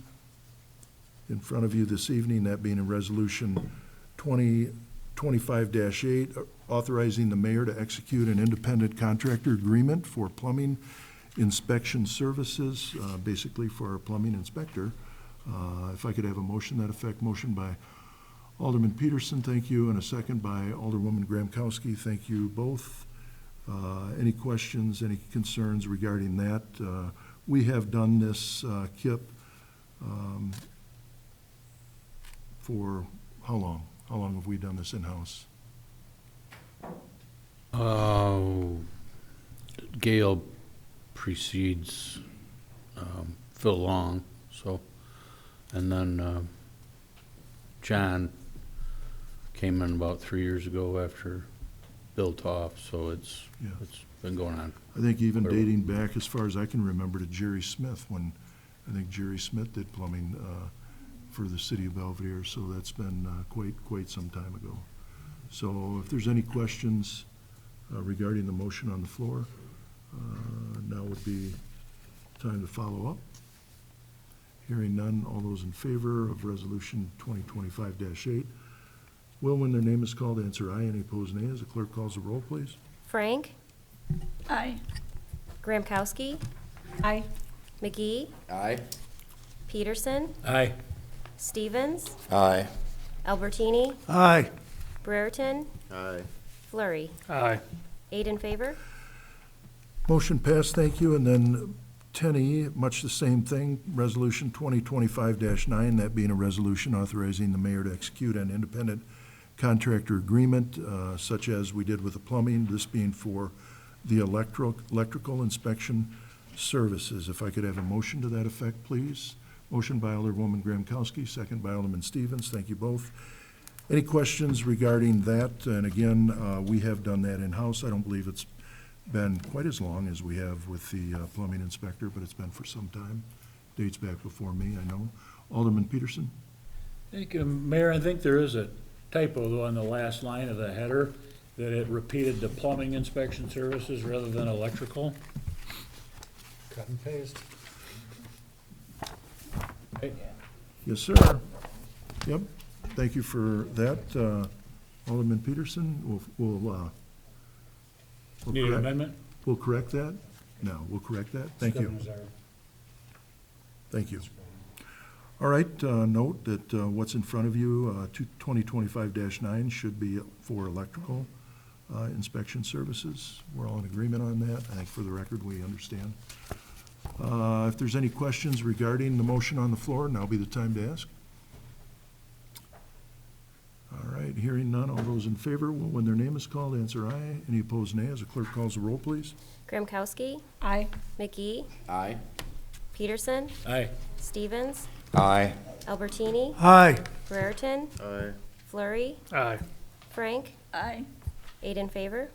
in front of you this evening, that being a resolution 2025-8, authorizing the mayor to execute an independent contractor agreement for plumbing inspection services, basically for our plumbing inspector. If I could have a motion to that effect. Motion by Alderman Peterson, thank you, and a second by Alderwoman Gramkowski. Thank you both. Any questions, any concerns regarding that? We have done this, Kip, for how long? How long have we done this in-house? Gail precedes Phil Long, so, and then John came in about 3 years ago after Bill Toff, so it's been going on. I think even dating back as far as I can remember to Jerry Smith, when I think Jerry Smith did plumbing for the city of Belvedere, so that's been quite some time ago. So if there's any questions regarding the motion on the floor, now would be time to follow up. Hearing none, all those in favor of Resolution 2025-8 will, when their name is called, answer aye. Any opposed, nay. As the clerk calls the roll, please. Frank? Aye. Gramkowski? Aye. McGee? Aye. Peterson? Aye. Stevens? Aye. Albertini? Aye. Brereton? Aye. Flurry. Aye. 8 in favor. Motion passed, thank you. And then 10E, much the same thing, Resolution 2025-9, that being a resolution authorizing the mayor to execute an independent contractor agreement, such as we did with the plumbing, this being for the electrical inspection services. If I could have a motion to that effect, please. Motion by Alderwoman Gramkowski, second by Alderman Stevens. Thank you both. Any questions regarding that? And again, we have done that in-house. I don't believe it's been quite as long as we have with the plumbing inspector, but it's been for some time. Dates back before me, I know. Alderman Peterson? Thank you, Mayor. I think there is a typo though on the last line of the header, that it repeated the plumbing inspection services rather than electrical. Cut and paste. Right? Yes, sir. Yep. Thank you for that. Alderman Peterson, we'll Need an correct- amendment? We'll correct that? No, we'll correct that. Thank you. Governor Zara. Thank you. All right, note that what's in front of you, 2025-9 should be for electrical inspection services. We're all in agreement on that. I think for the record, we understand. If there's any questions regarding the motion on the floor, now be the time to ask. All right, hearing none, all those in favor, will, when their name is called, answer aye. Any opposed, nay. As the clerk calls the roll, please. Gramkowski? Aye. McGee? Aye. Peterson? Aye. Stevens? Aye. Albertini? Aye. Brereton? Aye. Flurry. Aye. Frank? Aye. 8 in favor.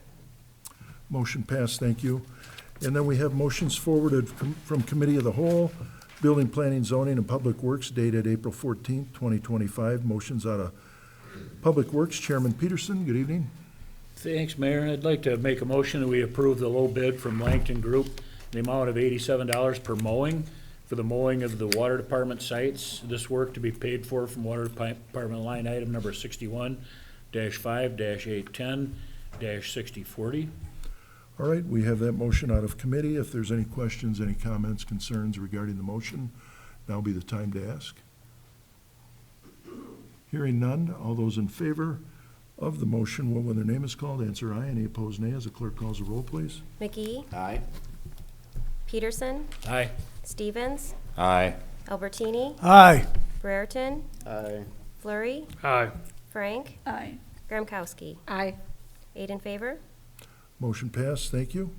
Motion passed, thank you. And then we have motions forwarded from Committee of the Whole, Building, Planning, Zoning, and Public Works dated April 14th, 2025. Motions out of Public Works, Chairman Peterson, good evening. Thanks, Mayor. I'd like to make a motion that we approve the low bid from Langton Group, the amount of $87 per mowing for the mowing of the water department sites. This work to be paid for from water department line item number 61-5-810-6040. All right, we have that motion out of committee. If there's any questions, any comments, concerns regarding the motion, now will be the time to ask. Hearing none, all those in favor of the motion will, when their name is called, answer aye. Any opposed, nay. As the clerk calls the roll, please. McGee? Aye. Peterson? Aye. Stevens? Aye. Albertini? Aye. Brereton? Aye. Flurry. Aye. Frank? Aye. Gramkowski? Aye. 8 in favor. Motion passed, thank you.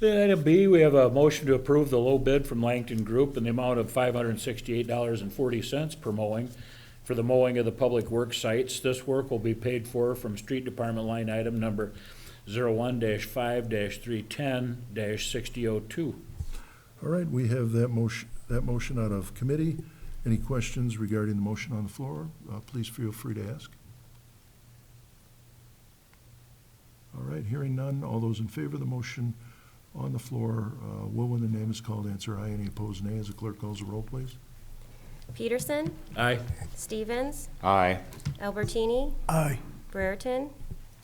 Then item B, we have a motion to approve the low bid from Langton Group in the amount of $568.40 per mowing for the mowing of the public works sites. This work will be paid for from street department line item number 01-5-310-6002. All right, we have that motion out of committee. Any questions regarding the motion on the floor? Please feel free to ask. All right, hearing none, all those in favor of the motion on the floor, will, when the name is called, answer aye. Any opposed, nay. As the clerk calls the roll, please. Peterson? Aye. Stevens? Aye. Albertini? Aye. Brereton?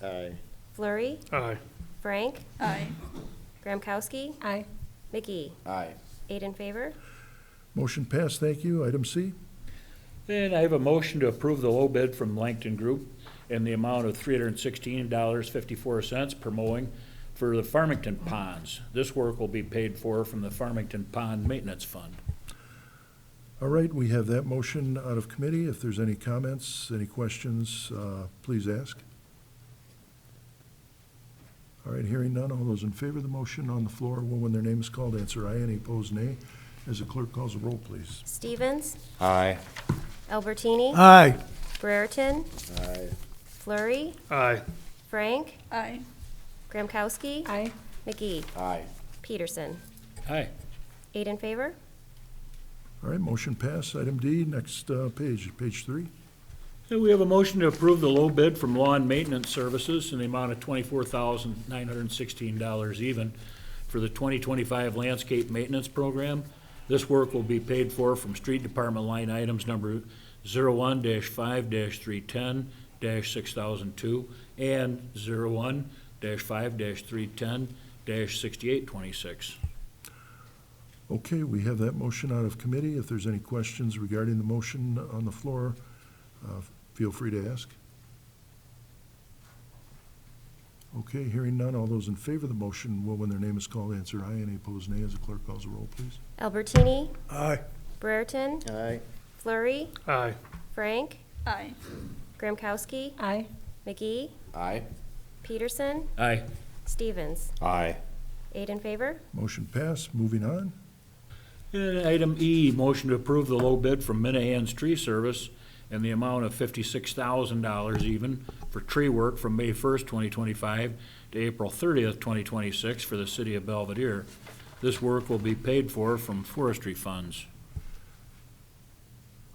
Aye. Flurry. Aye. Frank? Aye. Gramkowski? Aye. McGee? Aye. 8 in favor. Motion passed, thank you. Item C. And I have a motion to approve the low bid from Langton Group in the amount of $316.54 per mowing for the Farmington ponds. This work will be paid for from the Farmington Pond Maintenance Fund. All right, we have that motion out of committee. If there's any comments, any questions, please ask. All right, hearing none, all those in favor of the motion on the floor will, when their name is called, answer aye. Any opposed, nay. As the clerk calls the roll, please. Stevens, Aye. Albertini, Aye. Brereton, Aye. Flurry, Aye. Frank, Aye. Gramkowski, Aye. McGee, Aye. Peterson. Aye. 8 in favor. All right, motion passed. Item D, next page, page 3. Okay, we have a motion to approve the low bid from Lawn Maintenance Services in the amount of $24,916 even for the 2025 landscape maintenance program. This work will be paid for from Street Department line items number 01-5-310-6002 and 01-5-310-6826. Okay, we have that motion out of committee. If there's any questions regarding the motion on the floor, feel free to ask. Okay, hearing none, all those in favor of the motion will, when their name is called, answer aye. Any opposed, nay. As the clerk calls the roll, please. Albertini, Aye. Brereton, Aye. Flurry, Aye. Frank, Aye. Gramkowski, Aye. McGee, Aye. Peterson, Aye. Stevens. Aye. 8 in favor. Motion passed. Moving on. And item E, motion to approve the low bid from Minahan's Tree Service in the amount of $56,000 even for tree work from May 1st, 2025 to April 30th, 2026 for the city of Belvedere. This work will be paid for from forestry funds.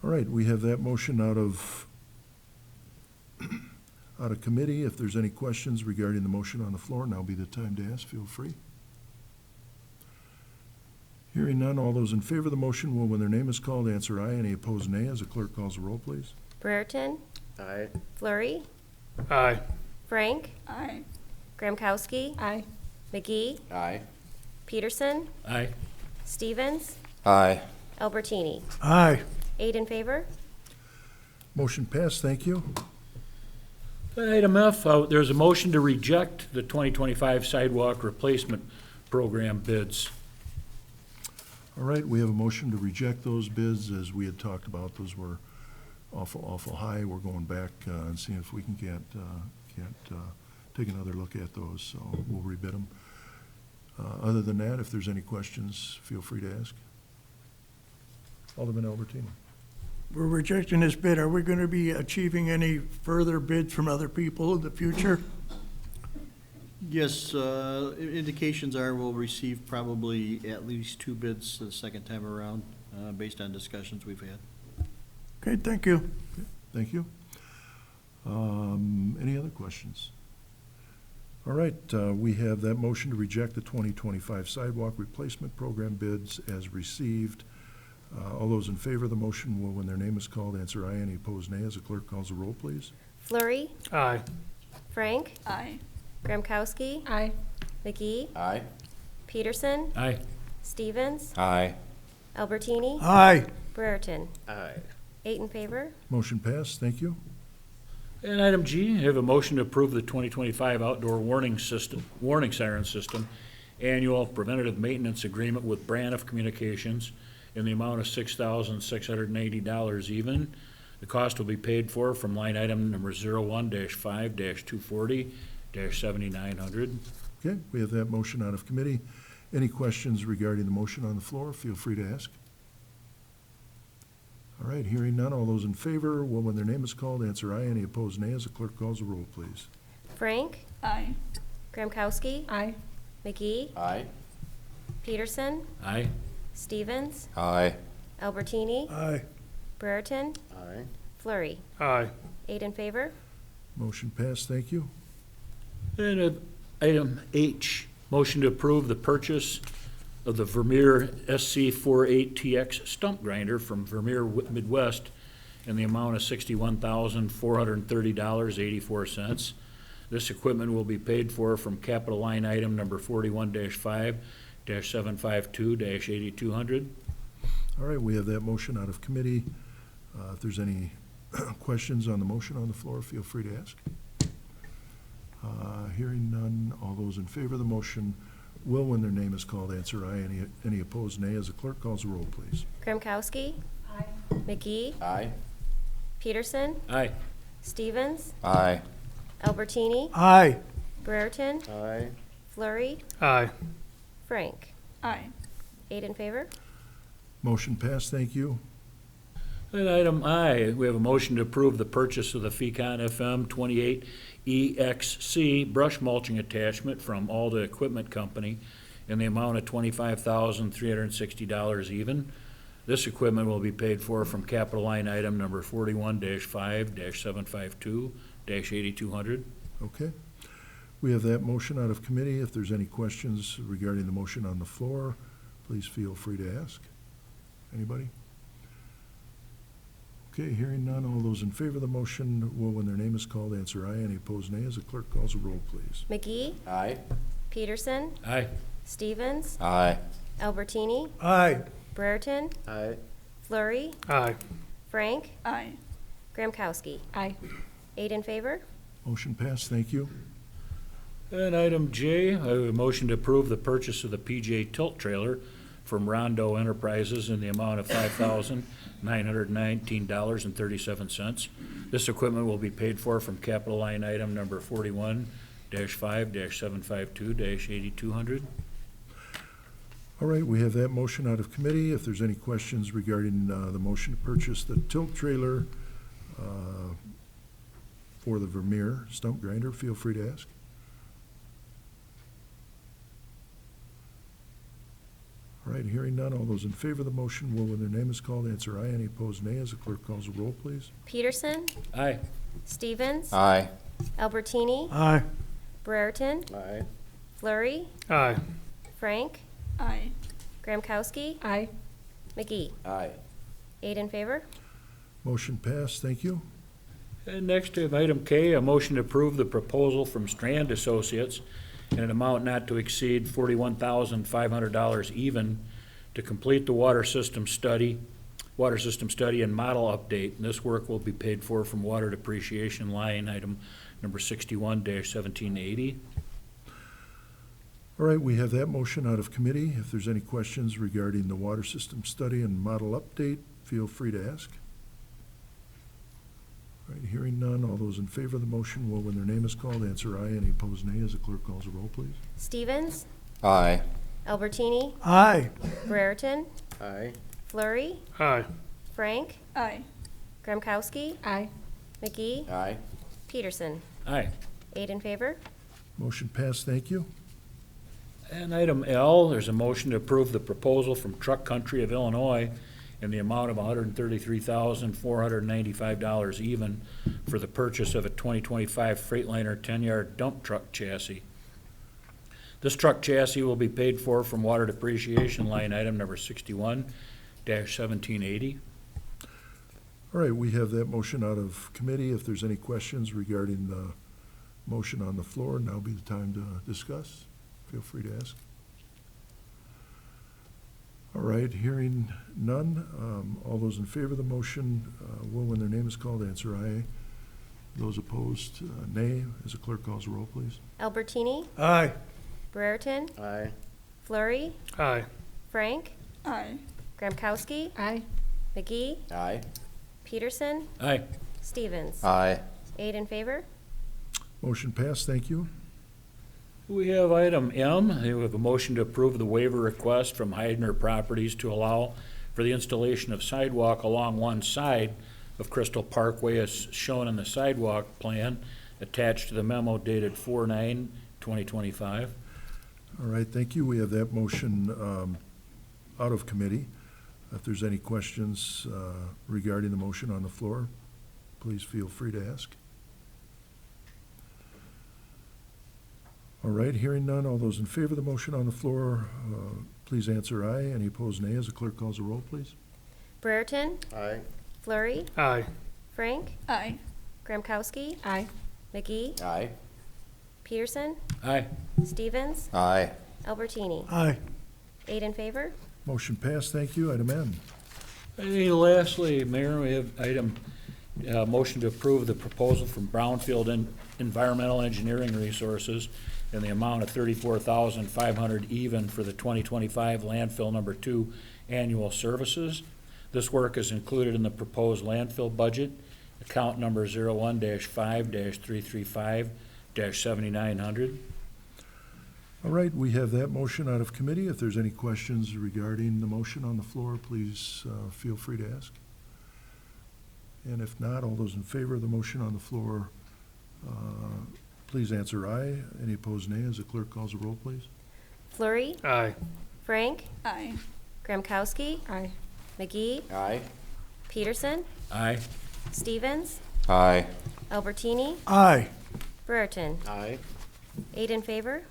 All right, we have that motion out of committee. If there's any questions regarding the motion on the floor, now be the time to ask. Feel free. Hearing none, all those in favor of the motion will, when their name is called, answer aye. Any opposed, nay. As the clerk calls the roll, please. Brereton, Aye. Flurry, Aye. Frank, Aye. Gramkowski, Aye. McGee, Aye. Peterson, Aye. Stevens, Aye. Albertini. Aye. 8 in favor. Motion passed. Thank you. Item F, there's a motion to reject the 2025 sidewalk replacement program bids. All right, we have a motion to reject those bids. As we had talked about, those were awful high. We're going back and seeing if we can take another look at those, so we'll rebid them. Other than that, if there's any questions, feel free to ask. Alderman Albertini. We're rejecting this bid. Are we going to be achieving any further bids from other people in the future? Yes, indications are we'll receive probably at least 2 bids the second time around, based on discussions we've had. Okay, thank you. Thank you. Any other questions? All right, we have that motion to reject the 2025 sidewalk replacement program bids as received. All those in favor of the motion will, when their name is called, answer aye. Any opposed, nay. As the clerk calls the roll, please. Flurry, Aye. Frank, Aye. Gramkowski, Aye. McGee, Aye. Peterson, Aye. Stevens, Aye. Albertini, Aye. Brereton. Aye. 8 in favor. Motion passed. Thank you. And item G, I have a motion to approve the 2025 outdoor warning siren system annual preventative maintenance agreement with Braniff Communications in the amount of $6,680 even. The cost will be paid for from line item number 01-5-240-7900. Okay, we have that motion out of committee. Any questions regarding the motion on the floor? Feel free to ask. All right, hearing none, all those in favor will, when their name is called, answer aye. Any opposed, nay. As the clerk calls the roll, please. Frank, Aye. Gramkowski, Aye. McGee, Aye. Peterson, Aye. Stevens, Aye. Albertini, Aye. Brereton, Aye. Flurry. Aye. 8 in favor. Motion passed. Thank you. And item H, motion to approve the purchase of the Vermeer SC48TX stump grinder from Vermeer Midwest in the amount of $61,430.84. This equipment will be paid for from capital line item number 41-5-752-8200. All right, we have that motion out of committee. If there's any questions on the motion on the floor, feel free to ask. Hearing none, all those in favor of the motion will, when their name is called, answer aye. Any opposed, nay. As the clerk calls the roll, please. Gramkowski, Aye. McGee, Aye. Peterson, Aye. Stevens, Aye. Albertini, Aye. Brereton, Aye. Flurry, Aye. Frank. Aye. 8 in favor. Motion passed, thank you. And item I, we have a motion to approve the purchase of the Fecon FM 28 EXC brush mulching attachment from Alda Equipment Company in the amount of $25,360 even. This equipment will be paid for from capital line item number 41-5-752-8200. Okay. We have that motion out of committee. If there's any questions regarding the motion on the floor, please feel free to ask. Anybody? Okay, hearing none, all those in favor of the motion will, when their name is called, answer aye. Any opposed, nay. As the clerk calls a roll, please. McGee, Aye. Peterson, Aye. Stevens, Aye. Albertini, Aye. Brereton, Aye. Flurry, Aye. Frank, Aye. Gramkowski. Aye. 8 in favor. Motion passed, thank you. And item J, I have a motion to approve the purchase of the PJ tilt trailer from Rondo Enterprises in the amount of $5,919.37. This equipment will be paid for from capital line item number 41-5-752-8200. All right, we have that motion out of committee. If there's any questions regarding the motion to purchase the tilt trailer for the Vermeer stump grinder, feel free to ask. All right, hearing none, all those in favor of the motion will, when their name is called, answer aye. Any opposed, nay. As the clerk calls a roll, please. Peterson, Aye. Stevens, Aye. Albertini, Aye. Brereton, Aye. Flurry, Aye. Frank, Aye. Gramkowski, Aye. McGee. Aye. 8 in favor. Motion passed, thank you. And next to item K, a motion to approve the proposal from Strand Associates in an amount not to exceed $41,500 even to complete the water system study and model update. And this work will be paid for from water depreciation line item number 61-1780. All right, we have that motion out of committee. If there's any questions regarding the water system study and model update, feel free to ask. All right, hearing none, all those in favor of the motion will, when their name is called, answer aye. Any opposed, nay. As the clerk calls a roll, please. Stevens, Aye. Albertini, Aye. Brereton, Aye. Flurry, Aye. Frank, Aye. Gramkowski, Aye. McGee, Aye. Peterson. Aye. 8 in favor. Motion passed, thank you. And item L, there's a motion to approve the proposal from Truck Country of Illinois in the amount of $133,495 even for the purchase of a 2025 Freightliner 10-yard dump truck chassis. This truck chassis will be paid for from water depreciation line item number 61-1780. All right, we have that motion out of committee. If there's any questions regarding the motion on the floor, now would be the time to discuss. Feel free to ask. All right, hearing none, all those in favor of the motion will, when their name is called, answer aye. Those opposed, nay. As the clerk calls a roll, please. Albertini, Aye. Brereton, Aye. Flurry, Aye. Frank, Aye. Gramkowski, Aye. McGee, Aye. Peterson, Aye. Stevens. Aye. 8 in favor. Motion passed, thank you. We have item M. We have a motion to approve the waiver request from Heidner Properties to allow for the installation of sidewalk along one side of Crystal Parkway as shown in the sidewalk plan attached to the memo dated 4/9/2025. All right, thank you. We have that motion out of committee. If there's any questions regarding the motion on the floor, please feel free to ask. All right, hearing none, all those in favor of the motion on the floor, please answer aye. Any opposed, nay. As the clerk calls a roll, please. Brereton, Aye. Flurry, Aye. Frank, Aye. Gramkowski, Aye. McGee, Aye. Peterson, Aye. Stevens, Aye. Albertini. Aye. 8 in favor. Motion passed, thank you. Item N. And lastly, Mayor, we have item, motion to approve the proposal from Brownfield Environmental Engineering Resources in the amount of $34,500 even for the 2025 landfill number 2 annual services. This work is included in the proposed landfill budget, account number 01-5-335 -7900. All right, we have that motion out of committee. If there's any questions regarding the motion on the floor, please feel free to ask. And if not, all those in favor of the motion on the floor, please answer aye. Any opposed, nay, as the clerk calls the roll, please. Flurry, Aye. Frank, Aye. Gramkowski, Aye. McGee, Aye. Peterson, Aye. Stevens, Aye. Albertini, Aye. Brereton. Aye. 8 in favor.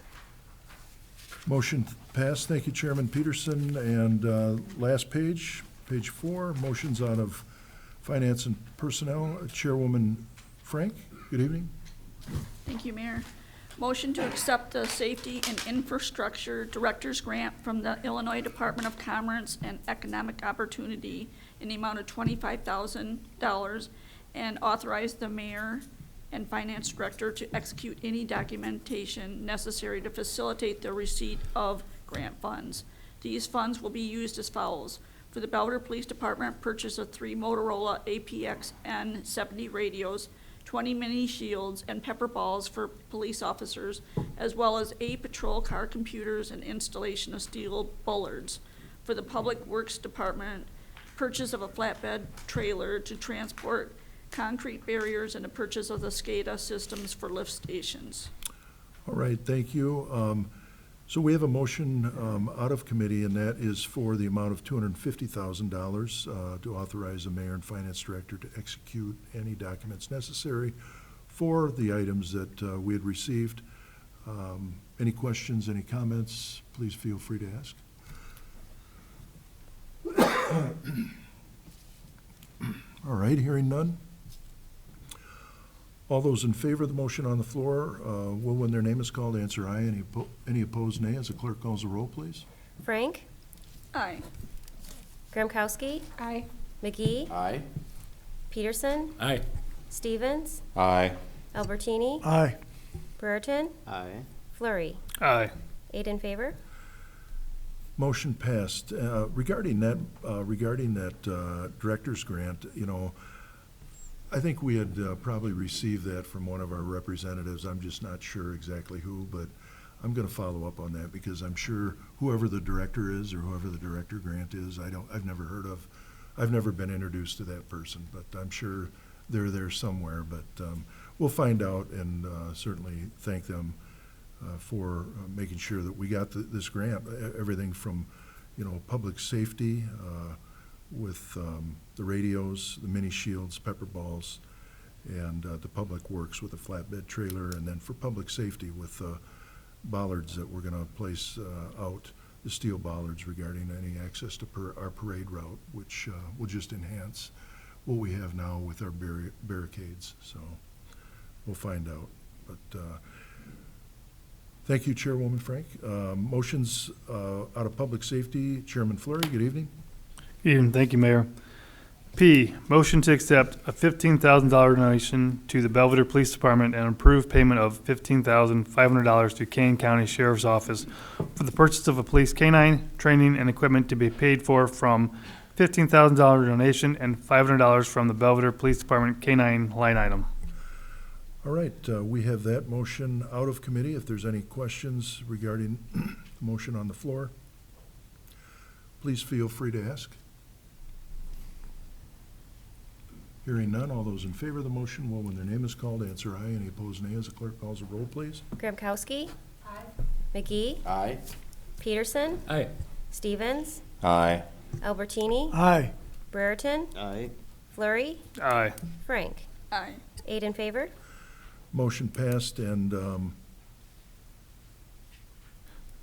Motion passed. Thank you, Chairman Peterson. And last page, page 4, motions out of Finance and Personnel. Chairwoman Frank, good evening. Thank you, Mayor. Motion to accept the Safety and Infrastructure Director's Grant from the Illinois Department of Commerce and Economic Opportunity in the amount of $25,000 and authorize the mayor and finance director to execute any documentation necessary to facilitate the receipt of grant funds. These funds will be used as follows. For the Belvidere Police Department, purchase of 3 Motorola APX N70 radios, 20 mini shields and pepper balls for police officers, as well as 8 patrol car computers and installation of steel bollards. For the Public Works Department, purchase of a flatbed trailer to transport concrete barriers and the purchase of the SCADA systems for lift stations. All right, thank you. So we have a motion out of committee, and that is for the amount of $250,000 to authorize the mayor and finance director to execute any documents necessary for the items that we had received. Any questions, any comments, please feel free to ask. All right, hearing none. All those in favor of the motion on the floor will, when their name is called, answer aye. Any opposed, nay, as the clerk calls the roll, please. Frank, Aye. Gramkowski, Aye. McGee, Aye. Peterson, Aye. Stevens, Aye. Albertini, Aye. Brereton, Aye. Flurry. Aye. 8 in favor. Motion passed. Regarding that director's grant, you know, I think we had probably received that from one of our representatives. I'm just not sure exactly who, but I'm going to follow up on that because I'm sure whoever the director is or whoever the director grant is, I've never heard of. I've never been introduced to that person, but I'm sure they're there somewhere. But we'll find out and certainly thank them for making sure that we got this grant. Everything from, you know, public safety, with the radios, the mini shields, pepper balls, and the public works with a flatbed trailer, and then for public safety with bollards that we're going to place out, the steel bollards regarding any access to our parade route, which will just enhance what we have now with our barricades. So we'll find out. But thank you, Chairwoman Frank. Motions out of public safety, Chairman Fleury, good evening. Evening, thank you, Mayor. P, motion to accept a $15,000 donation to the Belvidere Police Department and approve payment of $15,500 to Kane County Sheriff's Office for the purchase of a police canine, training, and equipment to be paid for from $15,000 donation and $500 from the Belvidere Police Department canine line item. All right, we have that motion out of committee. If there's any questions regarding the motion on the floor, please feel free to ask. Hearing none, all those in favor of the motion will, when their name is called, answer aye. Any opposed, nay, as the clerk calls the roll, please. Gramkowski, Aye. McGee, Aye. Peterson, Aye. Stevens, Aye. Albertini, Aye. Brereton, Aye. Flurry, Aye. Frank. Aye. 8 in favor. Motion passed, and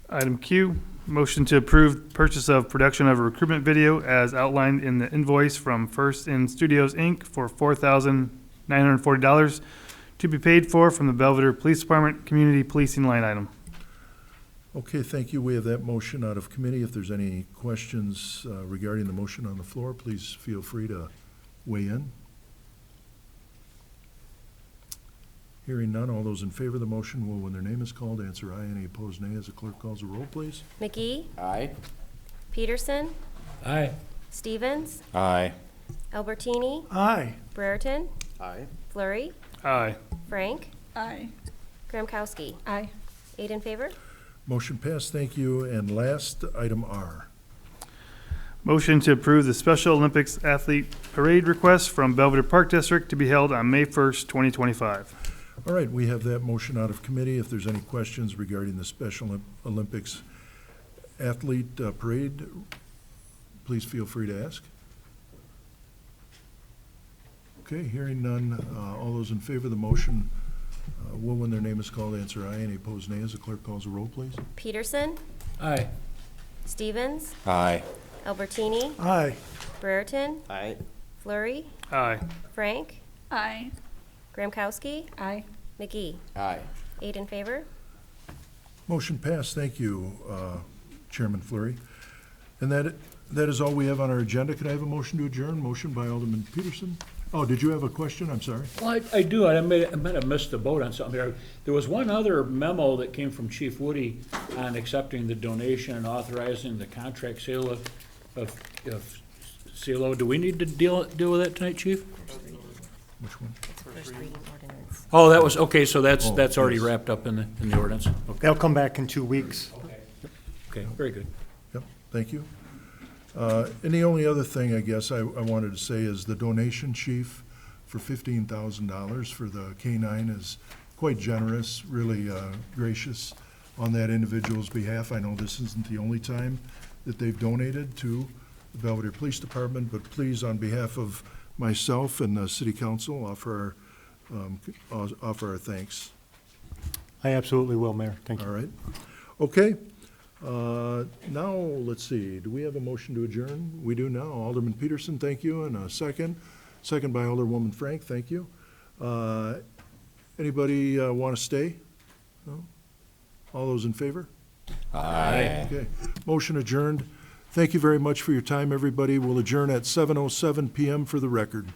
Item Q, motion to approve purchase of production of a recruitment video as outlined in the invoice from First In Studios, Inc. for $4,940 to be paid for from the Belvidere Police Department Community Policing line item. okay, thank you. We have that motion out of committee. If there's any questions regarding the motion on the floor, please feel free to weigh in. Hearing none, all those in favor of the motion will, when their name is called, answer aye. Any opposed, nay, as the clerk calls the roll, please. McGee, Aye. Peterson, Aye. Stevens, Aye. Albertini, Aye. Brereton, Aye. Flurry, Aye. Frank. Aye. Gramkowski. Aye. 8 in favor. Motion passed, thank you. And last, item R. Motion to approve the Special Olympics athlete parade request from Belvedere Park District to be held on May 1st, 2025. All right, we have that motion out of committee. If there's any questions regarding the Special Olympics athlete parade, please feel free to ask. Okay, hearing none, all those in favor of the motion will, when their name is called, answer aye. Any opposed, nay. As the clerk calls the roll, please. Peterson, Aye. Stevens, Aye. Albertini, Aye. Brereton, Aye. Flurry, Aye. Frank, Aye. Gramkowski, Aye. McGee. Aye. 8 in favor. Motion passed, thank you, Chairman Fleury. And that is all we have on our agenda. Could I have a motion to adjourn? Motion by Alderman Peterson. Oh, did you have a question? I'm sorry. Well, I do. I might have missed the boat on something here. There was one other memo that came from Chief Woody on accepting the donation and authorizing the contract sale of CLO. Do we need to deal with that tonight, Chief? Which one? It's first reading ordinance. Oh, that was, okay, so that's Oh, already yes. wrapped up in the ordinance. Okay, They'll come back in 2 weeks. okay, very good. Yep, thank you. And the only other thing, I guess, I wanted to say is the donation, Chief, for $15,000 for the K-9 is quite generous, really gracious on that individual's behalf. I know this isn't the only time that they've donated to the Belvedere Police Department, but please, on behalf of myself and the City Council, offer our thanks. I absolutely will, Mayor. Thank you. All right. Okay. Now, let's see, do we have a motion to adjourn? We do now. Alderman Peterson, thank you, and a second. Second by Alderwoman Frank, thank you. Anybody want to stay? No? All those in favor? Aye. Okay. Motion adjourned. Thank you very much for your time, everybody. We'll adjourn at 7:07 PM for the record.